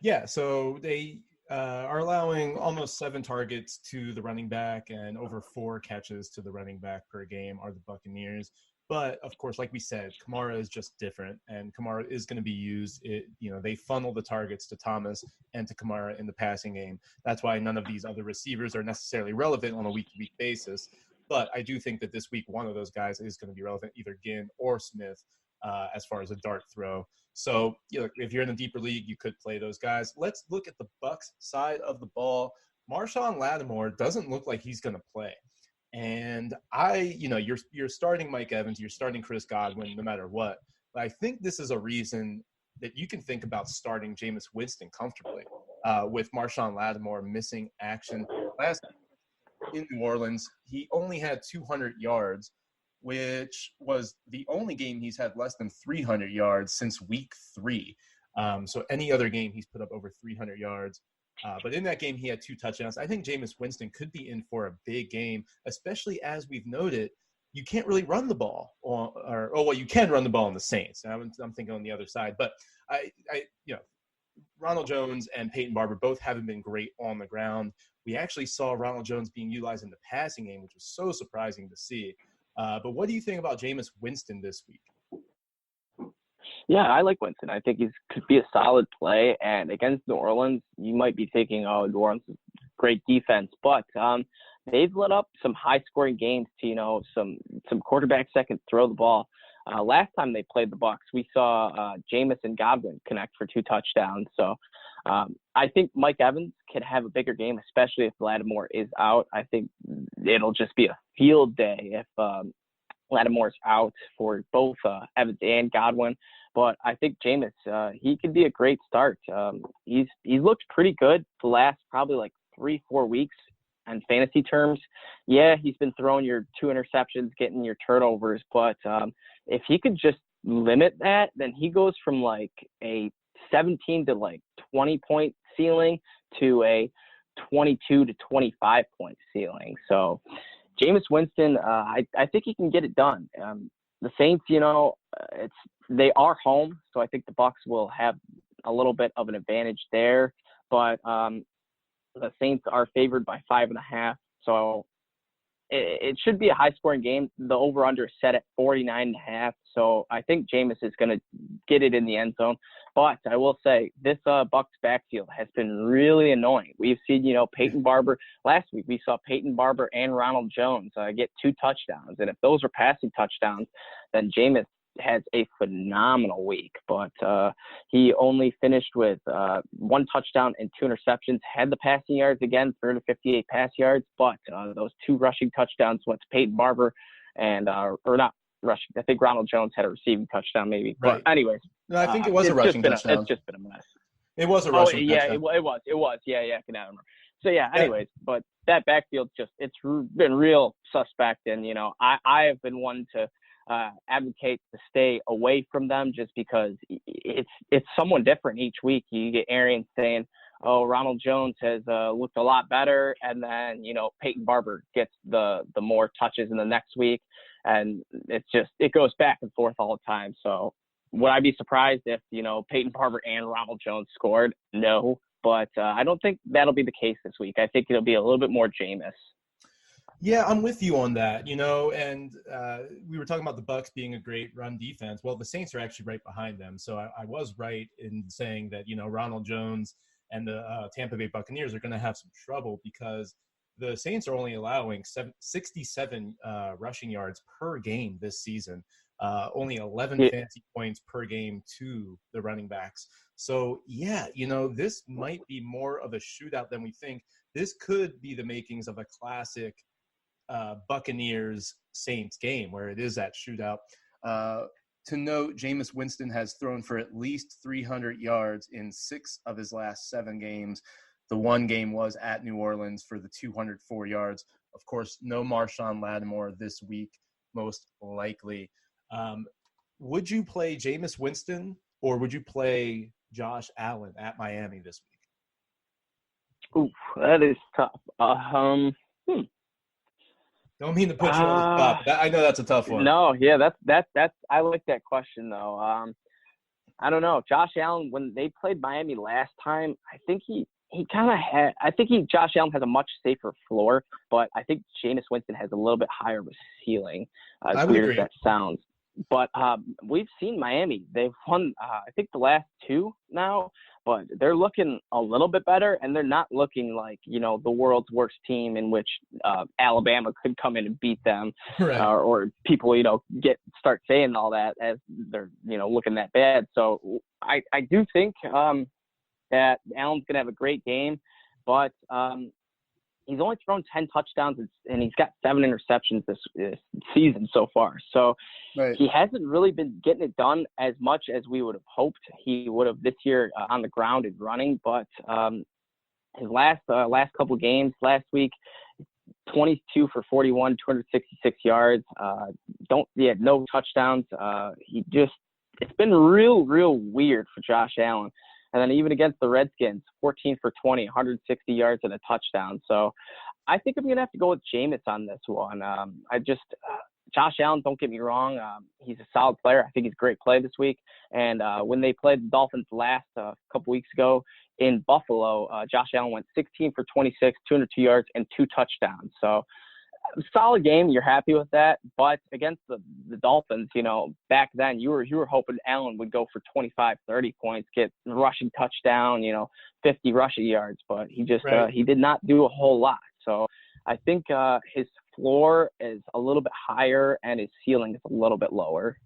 Yeah, so they are allowing almost 7 targets to the running back and over 4 catches to the running back per game are the Buccaneers. But, of course, like we said, Kamara is just different, and Kamara is going to be used. They funnel the targets to Thomas and to Kamara in the passing game. That's why none of these other receivers are necessarily relevant on a week-to-week basis. But I do think that this week one of those guys is going to be relevant, either Ginn or Smith, as far as a dart throw. So, if you're in a deeper league, you could play those guys. Let's look at the Bucs side of the ball. Marshawn Lattimore doesn't look like he's going to play. And you're starting Mike Evans, you're starting Chris Godwin, no matter what. But I think this is a reason that you can think about starting Jameis Winston comfortably with Marshawn Lattimore missing action. Last in New Orleans, he only had 200 yards, which was the only game he's had less than 300 yards since week 3. So any other game he's put up over 300 yards. But in that game, he had 2 touchdowns. I think Jameis Winston could be in for a big game, especially as we've noted, you can't really run the ball. You can run the ball on the Saints. I'm thinking on the other side. But Ronald Jones and Peyton Barber both haven't been great on the ground. We actually saw Ronald Jones being utilized in the passing game, which was so surprising to see. But what do you think about Jameis Winston this week? Yeah, I like Winston. I think he could be a solid play. And against New Orleans, you might be thinking, oh, New Orleans is great defense. But they've let up some high-scoring games to, some quarterbacks that can throw the ball. Last time they played the Bucs, we saw Jameis and Godwin connect for 2 touchdowns. So I think Mike Evans could have a bigger game, especially if Lattimore is out. I think it'll just be a field day if Lattimore's out for both Evans and Godwin. But I think Jameis, he could be a great start. He's looked pretty good the last probably like 3-4 weeks in fantasy terms. Yeah, he's been throwing your 2 interceptions, getting your turnovers. But if he could just limit that, then he goes from like a 17 to like 20 point ceiling to a 22 to 25 point ceiling. So Jameis Winston, I think he can get it done. The Saints, they are home, so I think the Bucs will have a little bit of an advantage there. But the Saints are favored by 5.5, so it should be a high-scoring game. The over/under is set at 49.5, so I think Jameis is going to get it in the end zone. But I will say this Bucs backfield has been really annoying. We've seen, Peyton Barber. Last week we saw Peyton Barber and Ronald Jones get 2 touchdowns, and if those were passing touchdowns, then Jameis has a phenomenal week. But he only finished with 1 touchdown and 2 interceptions, had the passing yards again, 358 pass yards, but those 2 rushing touchdowns went to Peyton Barber and or not rushing. I think Ronald Jones had a receiving touchdown maybe. Right. But anyways. No, I think it was a rushing touchdown. It's just been a mess. It was a rushing touchdown. It was. Yeah, I can remember. So, anyways, but that backfield it's been real suspect. And, I have been one to advocate to stay away from them just because it's someone different each week. You get Arians saying, oh, Ronald Jones has looked a lot better. And then, Peyton Barber gets the more touches in the next week. And it goes back and forth all the time. So would I be surprised if, Peyton Barber and Ronald Jones scored? No, but I don't think that'll be the case this week. I think it'll be a little bit more Jameis. Yeah, I'm with you on that, and we were talking about the Bucs being a great run defense. Well, the Saints are actually right behind them. So I was right in saying that, Ronald Jones and the Tampa Bay Buccaneers are going to have some trouble because the Saints are only allowing 67 rushing yards per game this season, only 11 fantasy points per game to the running backs. So, this might be more of a shootout than we think. This could be the makings of a classic Buccaneers-Saints game where it is that shootout. To note, Jameis Winston has thrown for at least 300 yards in 6 of his last 7 games. The one game was at New Orleans for the 204 yards. Of course, no Marshawn Lattimore this week, most likely. Would you play Jameis Winston or would you play Josh Allen at Miami this week? Ooh, that is tough. Don't mean to put you on the spot. I know that's a tough one. No, yeah, that's I like that question though. I don't know. Josh Allen, when they played Miami last time, I think Josh Allen has a much safer floor, but I think Jameis Winston has a little bit higher of a ceiling, as weird as that sounds. But we've seen Miami. They've won, I think, the last 2 now, but they're looking a little bit better, and they're not looking like, the world's worst team in which Alabama could come in and beat them, right. Or people, start saying all that as they're, looking that bad. So I do think that Allen's going to have a great game, but he's only thrown 10 touchdowns and he's got 7 interceptions this season so far. So He hasn't really been getting it done as much as we would have hoped he would have this year on the ground and running. But his last couple games, last week, 22 for 41, 266 yards. No touchdowns. It's been real weird for Josh Allen. And then even against the Redskins, 14 for 20, 160 yards and a touchdown. So I think I'm going to have to go with Jameis on this one. Josh Allen, don't get me wrong. He's a solid player. I think he's a great play this week. And when they played the Dolphins last couple weeks ago in Buffalo, Josh Allen went 16 for 26, 202 yards, and 2 touchdowns. So solid game. You're happy with that. But against the Dolphins, back then you were hoping Allen would go for 25, 30 points, get rushing touchdown, 50 rushing yards. But he just he did not do a whole lot. So I think his floor is a little bit higher and his ceiling is a little bit lower.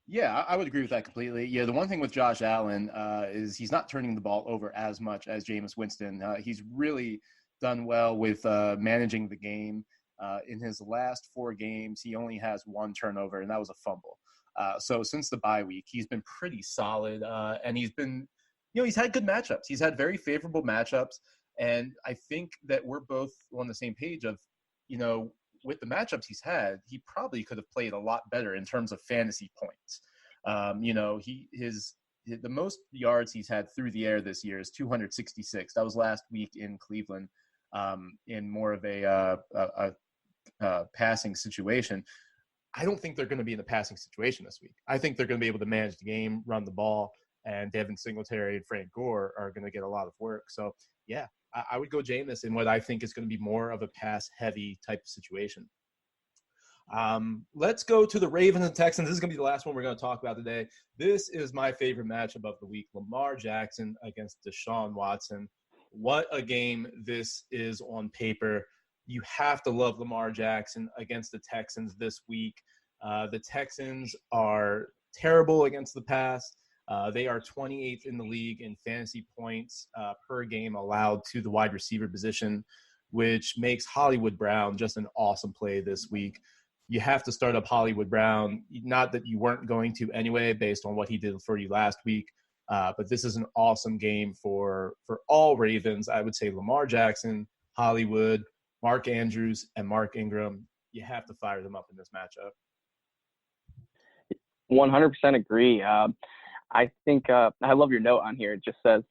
Yeah, I would agree with that completely. Yeah, the one thing with Josh Allen is he's not turning the ball over as much as Jameis Winston. He's really done well with managing the game. In his last 4 games, he only has 1 turnover, and that was a fumble. So since the bye week, he's been pretty solid, and he's been, he's had good matchups. He's had very favorable matchups, and I think that we're both on the same page of, with the matchups he's had, he probably could have played a lot better in terms of fantasy points. The most yards he's had through the air this year is 266. That was last week in Cleveland, in more of a passing situation. I don't think they're going to be in a passing situation this week. I think they're going to be able to manage the game, run the ball, and Devin Singletary and Frank Gore are going to get a lot of work. So, yeah, I would go Jameis in what I think is going to be more of a pass-heavy type of situation. Let's go to the Ravens and Texans. This is going to be the last one we're going to talk about today. This is my favorite matchup of the week, Lamar Jackson against Deshaun Watson. What a game this is on paper. You have to love Lamar Jackson against the Texans this week. The Texans are terrible against the pass. They are 28th in the league in fantasy points per game allowed to the wide receiver position, which makes Hollywood Brown just an awesome play this week. You have to start up Hollywood Brown, not that you weren't going to anyway based on what he did for you last week, but this is an awesome game for all Ravens. I would say Lamar Jackson, Hollywood, Mark Andrews, and Mark Ingram. You have to fire them up in this matchup. 100% agree. I think I love your note on here. It just says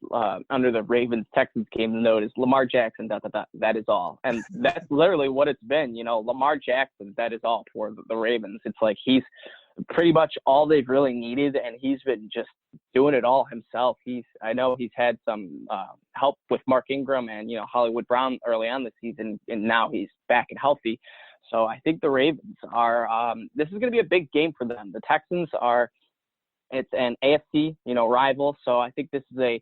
under the Ravens-Texans game, the note is Lamar Jackson, ... that is all. And that's literally what it's been. Lamar Jackson, that is all for the Ravens. It's like he's pretty much all they've really needed, and he's been just doing it all himself. I know he's had some help with Mark Ingram and, Hollywood Brown early on this season, and now he's back and healthy. So I think the Ravens are this is going to be a big game for them. The Texans are – it's an AFC, rival. So I think this is a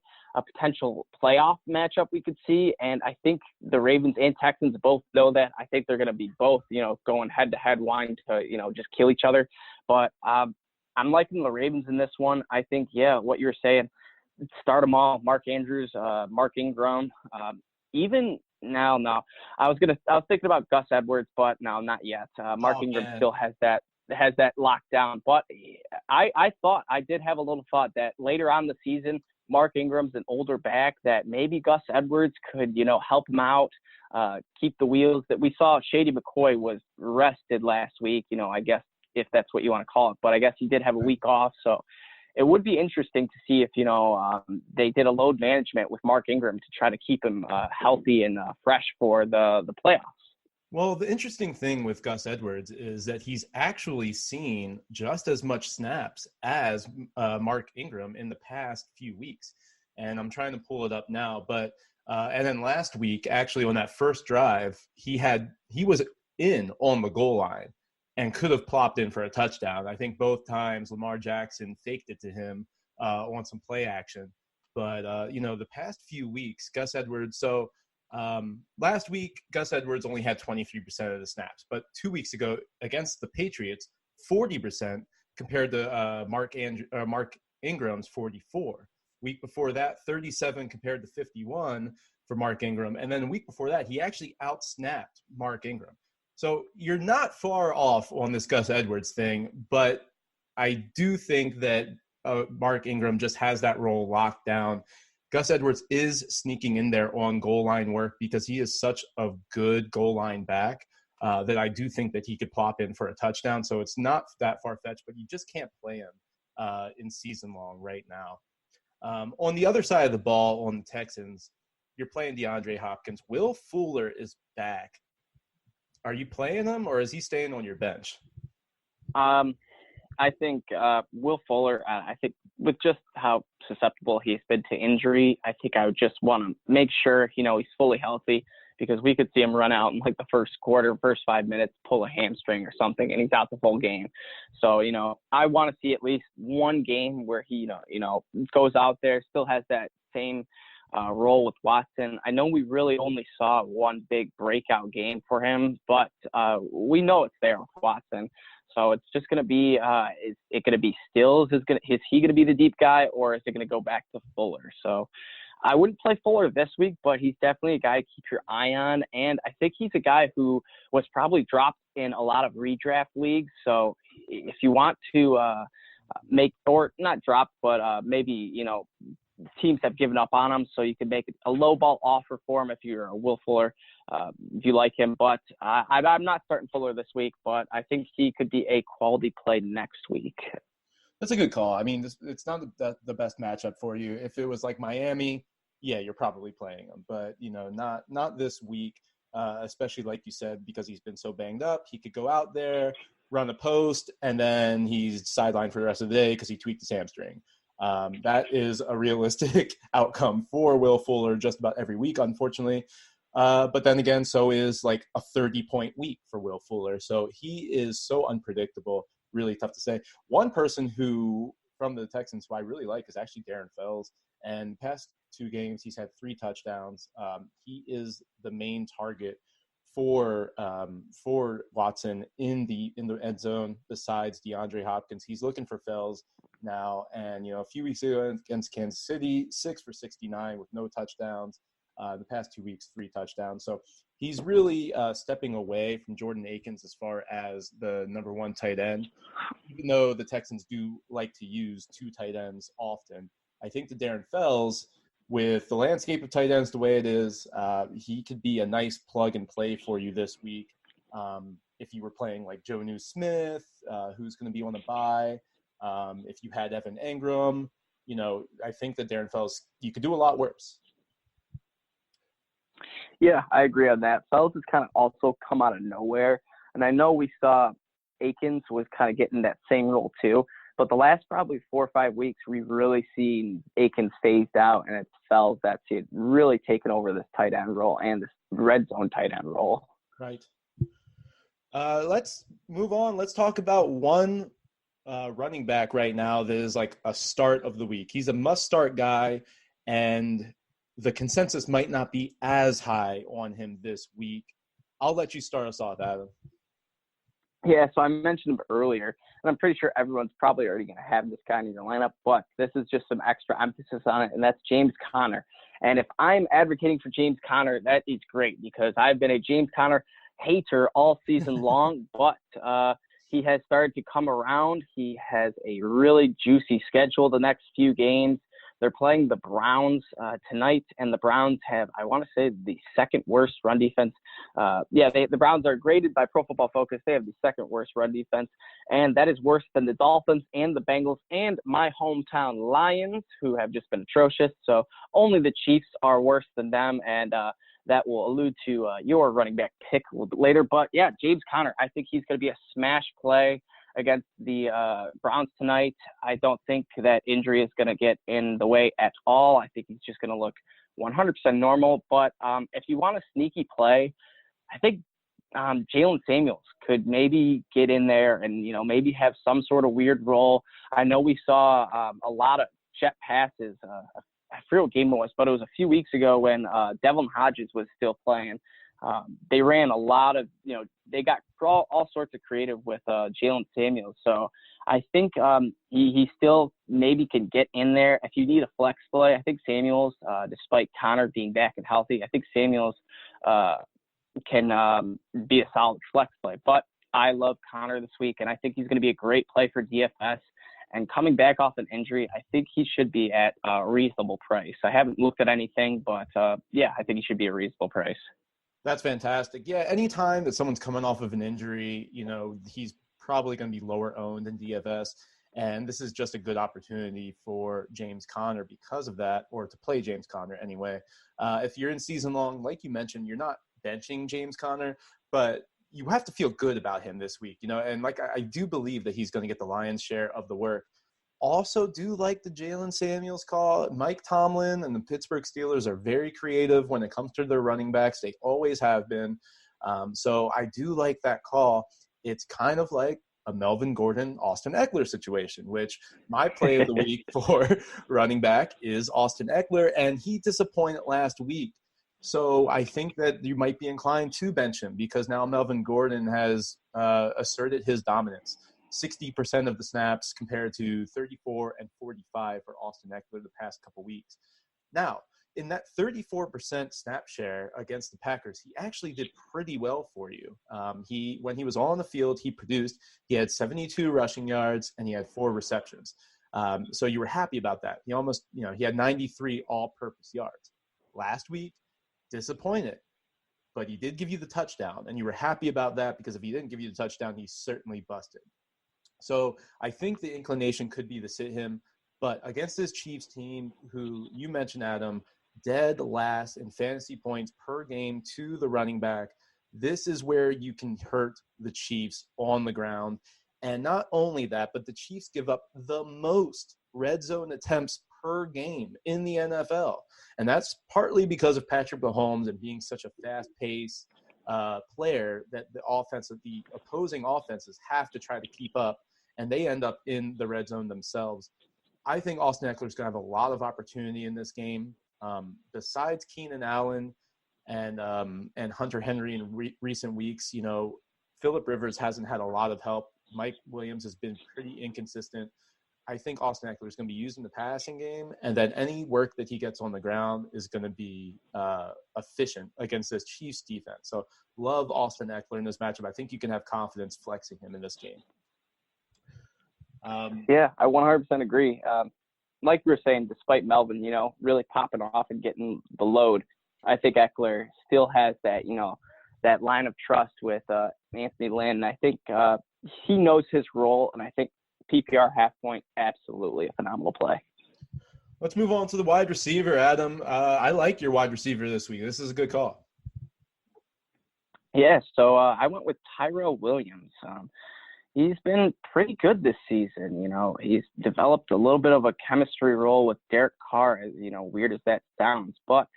potential playoff matchup we could see. And I think the Ravens and Texans both know that. I think they're going to be both, going head to head, wanting to, just kill each other. But I'm liking the Ravens in this one. I think, what you're saying, start them all. Mark Andrews, Mark Ingram, even now. I was thinking about Gus Edwards, but no, not yet. Mark Ingram still has that locked down. But I did have a little thought that later on the season, Mark Ingram's an older back, that maybe Gus Edwards could, help him out, keep the wheels. That we saw Shady McCoy was rested last week, I guess, if that's what you want to call it. But I guess he did have a week off. So it would be interesting to see if, they did a load management with Mark Ingram to try to keep him healthy and fresh for the playoffs. Well, the interesting thing with Gus Edwards is that he's actually seen just as much snaps as Mark Ingram in the past few weeks. And I'm trying to pull it up now. But and then last week, actually on that first drive, he was in on the goal line and could have plopped in for a touchdown. I think both times Lamar Jackson faked it to him on some play action. But, the past few weeks, Gus Edwards – so – last week, Gus Edwards only had 23% of the snaps, but 2 weeks ago against the Patriots, 40% compared to Mark Ingram's 44. Week before that, 37 compared to 51 for Mark Ingram, and then the week before that, he actually outsnapped Mark Ingram. So you're not far off on this Gus Edwards thing, but I do think that Mark Ingram just has that role locked down. Gus Edwards is sneaking in there on goal line work because he is such a good goal line back that I do think that he could plop in for a touchdown. So it's not that far-fetched, but you just can't play him in season long right now. On the other side of the ball, on the Texans, you're playing DeAndre Hopkins. Will Fuller is back. Are you playing him, or is he staying on your bench? I think Will Fuller, I think with just how susceptible he's been to injury, I think I would just want to make sure, he's fully healthy, because we could see him run out in like the first quarter, first 5 minutes, pull a hamstring or something, and he's out the full game. So, I want to see at least one game where he, goes out there, still has that same role with Watson. I know we really only saw one big breakout game for him, but we know it's there with Watson. So it's just going to be, is it going to be Stills? Is he going to be the deep guy, or is it going to go back to Fuller? So I wouldn't play Fuller this week, but he's definitely a guy to keep your eye on. And I think he's a guy who was probably dropped in a lot of redraft leagues. So if you want to or not drop, but maybe, teams have given up on him, so you can make a low ball offer for him if you're a Will Fuller, if you like him. But I'm not starting Fuller this week, but I think he could be a quality play next week. That's a good call. I mean, it's not the best matchup for you. If it was like Miami, yeah, you're probably playing him. But, not this week, especially like you said, because he's been so banged up. He could go out there, run a post, and then he's sidelined for the rest of the day because he tweaked his hamstring. That is a realistic outcome for Will Fuller just about every week, unfortunately. But then again, so is like a 30-point week for Will Fuller. So he is so unpredictable, really tough to say. One person who, from the Texans, who I really like is actually Darren Fells. And past 2 games, he's had 3 touchdowns. He is the main target for Watson in the end zone besides DeAndre Hopkins. He's looking for Fells now, and a few weeks ago against Kansas City, 6 for 69 with no touchdowns. The past 2 weeks, 3 touchdowns. So he's really stepping away from Jordan Akins as far as the number 1 tight end. Even though the Texans do like to use 2 tight ends often, I think that Darren Fells, with the landscape of tight ends the way it is, he could be a nice plug and play for you this week. If you were playing like Jonnu Smith, who's going to be on a bye. If you had Evan Engram, I think that Darren Fells, you could do a lot worse. Yeah, I agree on that. Fells has kind of also come out of nowhere. And I know we saw Akins was kind of getting that same role too. But the last probably 4 or 5 weeks, we've really seen Akins phased out, and it's Fells that's really taken over this tight end role and this red zone tight end role. Right. Let's move on. Let's talk about one running back right now that is like a start of the week. He's a must-start guy, and the consensus might not be as high on him this week. I'll let you start us off, Adam. Yeah, so I mentioned him earlier, and I'm pretty sure everyone's probably already going to have this guy in your lineup, but this is just some extra emphasis on it, and that's James Conner. And if I'm advocating for James Conner, that is great, because I've been a James Conner hater all season long, but he has started to come around. He has a really juicy schedule the next few games. They're playing the Browns tonight, and the Browns have, I want to say, the second worst run defense. The Browns are graded by Pro Football Focus. They have the second worst run defense, and that is worse than the Dolphins and the Bengals and my hometown Lions, who have just been atrocious. So only the Chiefs are worse than them, and that will allude to your running back pick a little bit later. But, yeah, James Conner, I think he's going to be a smash play against the Browns tonight. I don't think that injury is going to get in the way at all. I think he's just going to look 100% normal. But if you want a sneaky play, I think Jalen Samuels could maybe get in there and, maybe have some sort of weird role. I know we saw a lot of jet passes. I forget what game it was, but it was a few weeks ago when Devlin Hodges was still playing. They ran a lot of, they got all sorts of creative with Jalen Samuels. So I think he still maybe can get in there. If you need a flex play, I think Samuels, despite Conner being back and healthy, I think Samuels can be a solid flex play. But I love Conner this week, and I think he's going to be a great play for DFS. And coming back off an injury, I think he should be at a reasonable price. I haven't looked at anything, but I think he should be a reasonable price. That's fantastic. Yeah, anytime that someone's coming off of an injury, he's probably going to be lower owned in DFS. And this is just a good opportunity for James Conner because of that, or to play James Conner anyway. If you're in season long, like you mentioned, you're not benching James Conner, but you have to feel good about him this week, and like I do believe that he's going to get the lion's share of the work. also do like the Jalen Samuels call. Mike Tomlin and the Pittsburgh Steelers are very creative when it comes to their running backs. They always have been. So I do like that call. It's kind of like a Melvin Gordon, Austin Eckler situation, which my play of the week for running back is Austin Eckler, and he disappointed last week. So I think that you might be inclined to bench him because now Melvin Gordon has asserted his dominance. 60% of the snaps compared to 34 and 45 for Austin Eckler the past couple weeks. Now, in that 34% snap share against the Packers, he actually did pretty well for you. When he was all on the field, he produced. He had 72 rushing yards and he had 4 receptions. So you were happy about that. He had 93 all-purpose yards. Last week, disappointed, but he did give you the touchdown, and you were happy about that because if he didn't give you the touchdown, he certainly busted. So I think the inclination could be to sit him, but against this Chiefs team, who you mentioned, Adam, dead last in fantasy points per game to the running back, this is where you can hurt the Chiefs on the ground. And not only that, but the Chiefs give up the most red zone attempts per game in the NFL. And that's partly because of Patrick Mahomes and being such a fast-paced player that the opposing offenses have to try to keep up, and they end up in the red zone themselves. I think Austin Eckler is going to have a lot of opportunity in this game. Besides Keenan Allen and Hunter Henry in recent weeks, Phillip Rivers hasn't had a lot of help. Mike Williams has been pretty inconsistent. I think Austin Eckler is going to be used in the passing game, and then any work that he gets on the ground is going to be efficient against this Chiefs defense. So love Austin Eckler in this matchup. I think you can have confidence flexing him in this game. Yeah, I 100% agree. Like we were saying, despite Melvin, really popping off and getting the load, I think Eckler still has that, that line of trust with Anthony Lynn. And I think he knows his role, and I think PPR half point, absolutely a phenomenal play. Let's move on to the wide receiver, Adam. I like your wide receiver this week. This is a good call. Yeah, so I went with Tyrell Williams. He's been pretty good this season. He's developed a little bit of a chemistry role with Derek Carr, weird as that sounds. But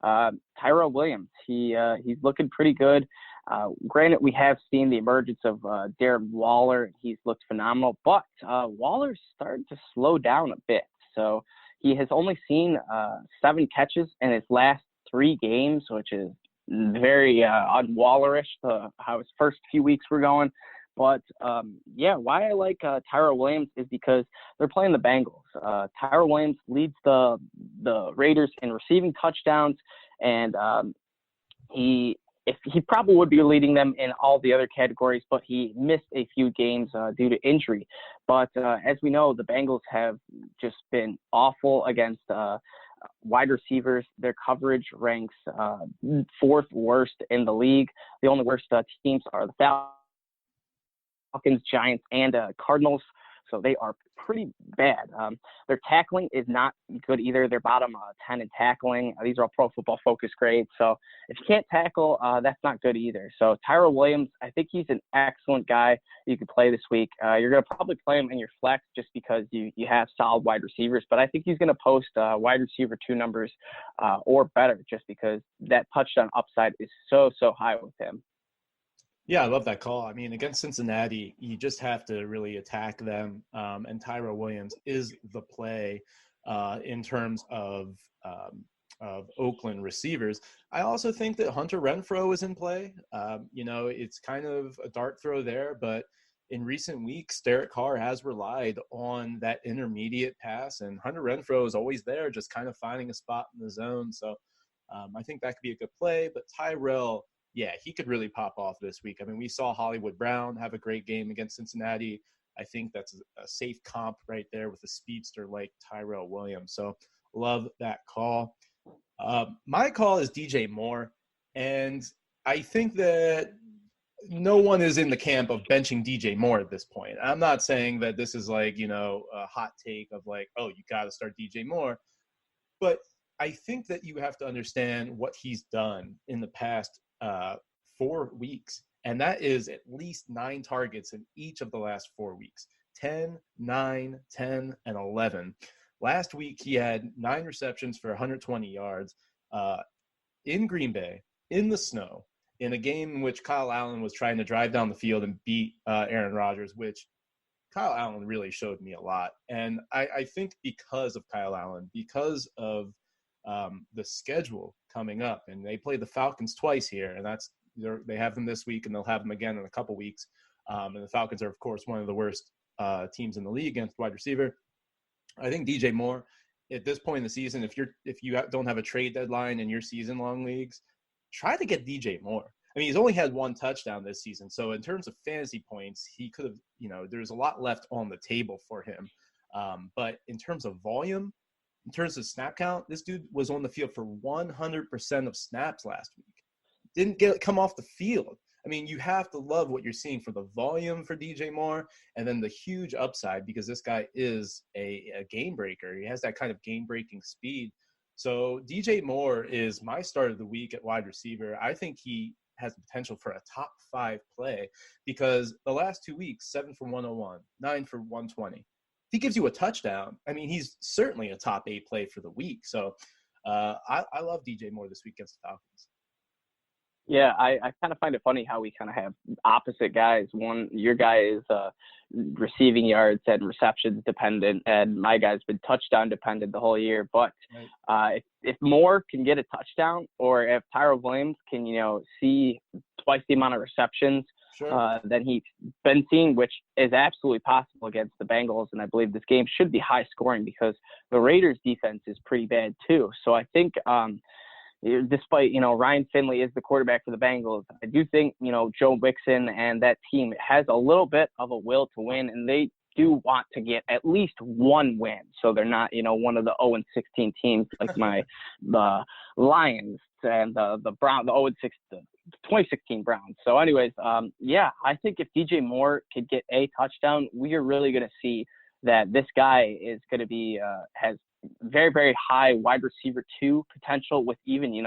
Tyrell Williams, he's looking pretty good. Granted, we have seen the emergence of Darren Waller. He's looked phenomenal, but Waller's started to slow down a bit. So he has only seen 7 catches in his last 3 games, which is very un-Wallerish, how his first few weeks were going. But, why I like Tyrell Williams is because they're playing the Bengals. Tyrell Williams leads the Raiders in receiving touchdowns, and he probably would be leading them in all the other categories, but he missed a few games due to injury. But as we know, the Bengals have just been awful against wide receivers. Their coverage ranks 4th worst in the league. The only worst teams are the Falcons, Giants, and Cardinals. So they are pretty bad. Their tackling is not good either. They're bottom 10 in tackling. These are all Pro Football Focus grades. So if you can't tackle, that's not good either. So Tyrell Williams, I think he's an excellent guy you could play this week. You're going to probably play him in your flex just because you have solid wide receivers. But I think he's going to post wide receiver 2 numbers or better just because that touchdown upside is so high with him. Yeah, I love that call. I mean, against Cincinnati, you just have to really attack them. And Tyrell Williams is the play in terms of Oakland receivers. I also think that Hunter Renfrow is in play. It's kind of a dart throw there, but in recent weeks, Derek Carr has relied on that intermediate pass, and Hunter Renfrow is always there, just kind of finding a spot in the zone. So I think that could be a good play. But Tyrell, yeah, he could really pop off this week. I mean, we saw Hollywood Brown have a great game against Cincinnati. I think that's a safe comp right there with a speedster like Tyrell Williams. So love that call. My call is DJ Moore, and I think that no one is in the camp of benching DJ Moore at this point. I'm not saying that this is like, a hot take of like, oh, you got to start DJ Moore. But I think that you have to understand what he's done in the past 4 weeks, and that is at least 9 targets in each of the last 4 weeks. 10, 9, 10, and 11. Last week, he had 9 receptions for 120 yards in Green Bay, in the snow, in a game in which Kyle Allen was trying to drive down the field and beat Aaron Rodgers, which Kyle Allen really showed me a lot. And I think because of Kyle Allen, because of the schedule coming up, and they play the Falcons twice here, and they have them this week, and they'll have them again in a couple weeks. And the Falcons are, of course, one of the worst teams in the league against wide receiver. I think DJ Moore, at this point in the season, if you don't have a trade deadline in your season-long leagues, try to get DJ Moore. I mean, he's only had 1 touchdown this season, so in terms of fantasy points, he could have, there's a lot left on the table for him. But in terms of volume, in terms of snap count, this dude was on the field for 100% of snaps last week. Didn't come off the field. I mean, you have to love what you're seeing for the volume for DJ Moore, and then the huge upside, because this guy is a game breaker. He has that kind of game-breaking speed. So DJ Moore is my start of the week at wide receiver. I think he has the potential for a top 5 play, because the last 2 weeks, 7 for 101, 9 for 120. If he gives you a touchdown, I mean, he's certainly a top 8 play for the week. So I love DJ Moore this week against the Falcons. Yeah, I kind of find it funny how we kind of have opposite guys. Your guy is receiving yards and receptions dependent, and my guy's been touchdown dependent the whole year. But if Moore can get a touchdown, or if Tyrell Williams can, see twice the amount of receptions than he's been seeing, which is absolutely possible against the Bengals, and I believe this game should be high scoring because the Raiders' defense is pretty bad too. So I think despite, Ryan Finley is the quarterback for the Bengals, I do think, Joe Mixon and that team has a little bit of a will to win, and they do want to get at least 1 win. So they're not, one of the 0-16 teams like the Lions and the 2016 Browns. So anyways, I think if DJ Moore could get a touchdown, we are really going to see that this guy is going to be, has very, very high wide receiver 2 potential, with even,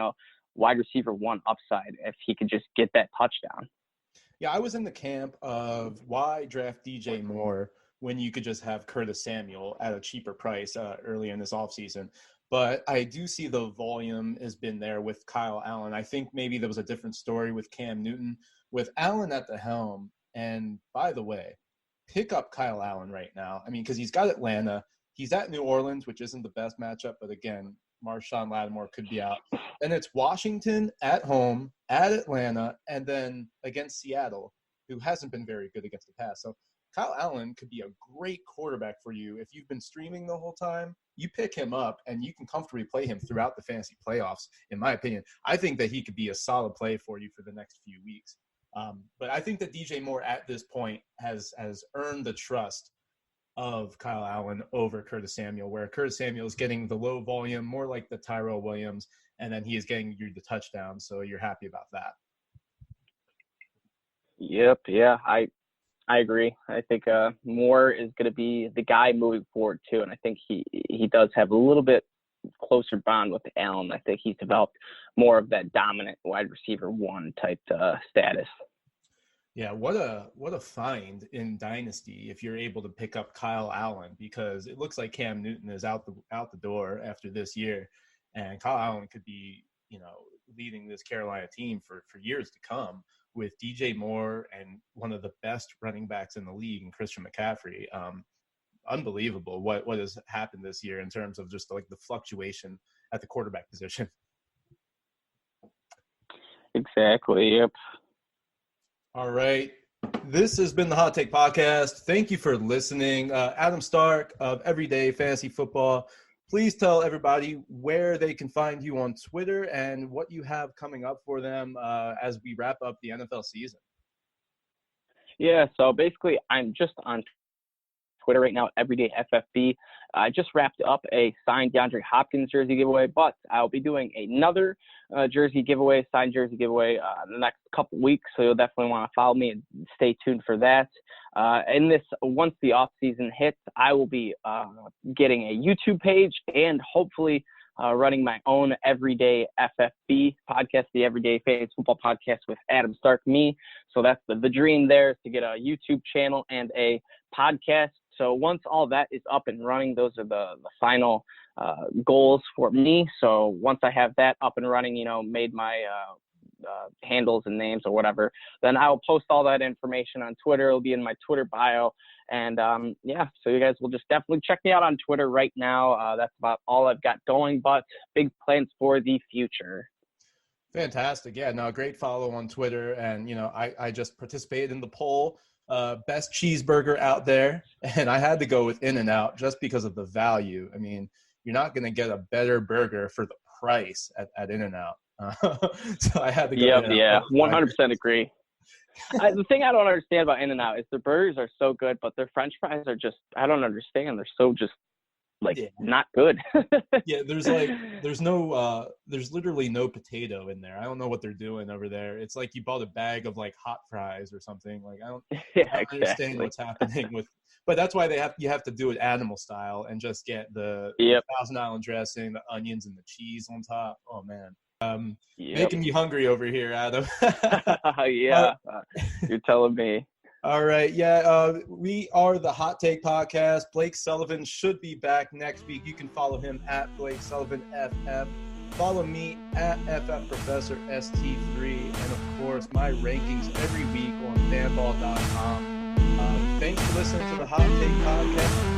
wide receiver 1 upside if he could just get that touchdown. Yeah, I was in the camp of why draft DJ Moore when you could just have Curtis Samuel at a cheaper price early in this offseason. But I do see the volume has been there with Kyle Allen. I think maybe there was a different story with Cam Newton. With Allen at the helm, and by the way, pick up Kyle Allen right now. I mean, because he's got Atlanta. He's at New Orleans, which isn't the best matchup, but again, Marshawn Lattimore could be out. And it's Washington at home, at Atlanta, and then against Seattle, who hasn't been very good against the pass. So Kyle Allen could be a great quarterback for you. If you've been streaming the whole time, you pick him up, and you can comfortably play him throughout the fantasy playoffs, in my opinion. I think that he could be a solid play for you for the next few weeks. But I think that DJ Moore at this point has earned the trust of Kyle Allen over Curtis Samuel, where Curtis Samuel is getting the low volume, more like the Tyrell Williams, and then he is getting you the touchdown, so you're happy about that. Yep, yeah, I agree. I think Moore is going to be the guy moving forward too, and I think he does have a little bit closer bond with Allen. I think he's developed more of that dominant wide receiver 1 type status. Yeah, what a find in Dynasty if you're able to pick up Kyle Allen, because it looks like Cam Newton is out the door after this year, and Kyle Allen could be, leading this Carolina team for years to come with DJ Moore and one of the best running backs in the league, and Christian McCaffrey. Unbelievable what has happened this year in terms of just like the fluctuation at the quarterback position. Exactly. Yep. All right. This has been the Hot Take Podcast. Thank you for listening. Adam Stark of Everyday Fantasy Football. Please tell everybody where they can find you on Twitter and what you have coming up for them as we wrap up the NFL season. Yeah, so basically I'm just on Twitter right now, Everyday FFB. I just wrapped up a signed DeAndre Hopkins jersey giveaway, but I'll be doing another signed jersey giveaway in the next couple weeks, so you'll definitely want to follow me and stay tuned for that. Once the off season hits, I will be getting a YouTube page and hopefully running my own Everyday FFB podcast, the Everyday Fantasy Football Podcast with Adam Stark, me. So that's the dream there, is to get a YouTube channel and a podcast. So once all that is up and running, those are the final goals for me. So once I have that up and running, made my handles and names or whatever, then I'll post all that information on Twitter. It'll be in my Twitter bio. And so you guys will just definitely check me out on Twitter right now. That's about all I've got going, but big plans for the future. Fantastic. Yeah, no, great follow on Twitter. And, I just participated in the poll, best cheeseburger out there. And I had to go with In-N-Out just because of the value. I mean, you're not going to get a better burger for the price at In-N-Out. So I had to go. Yeah, 100% agree. The thing I don't understand about In-N-Out is the burgers are so good, but their French fries are just, I don't understand. They're so just not good. Yeah, there's literally no potato in there. I don't know what they're doing over there. It's like you bought a bag of hot fries or something. I don't understand what's happening with. But that's why you have to do it animal style and just get the Thousand Island dressing, the onions, and the cheese on top. Oh man. Making me hungry over here, Adam. You're telling me. All right. Yeah. We are the Hot Take Podcast. Blake Sullivan should be back next week. You can follow him at Blake Sullivan FF. Follow me at FF Professor ST3. And of course, my rankings every week on fanball.com. Thanks for listening to the Hot Take Podcast.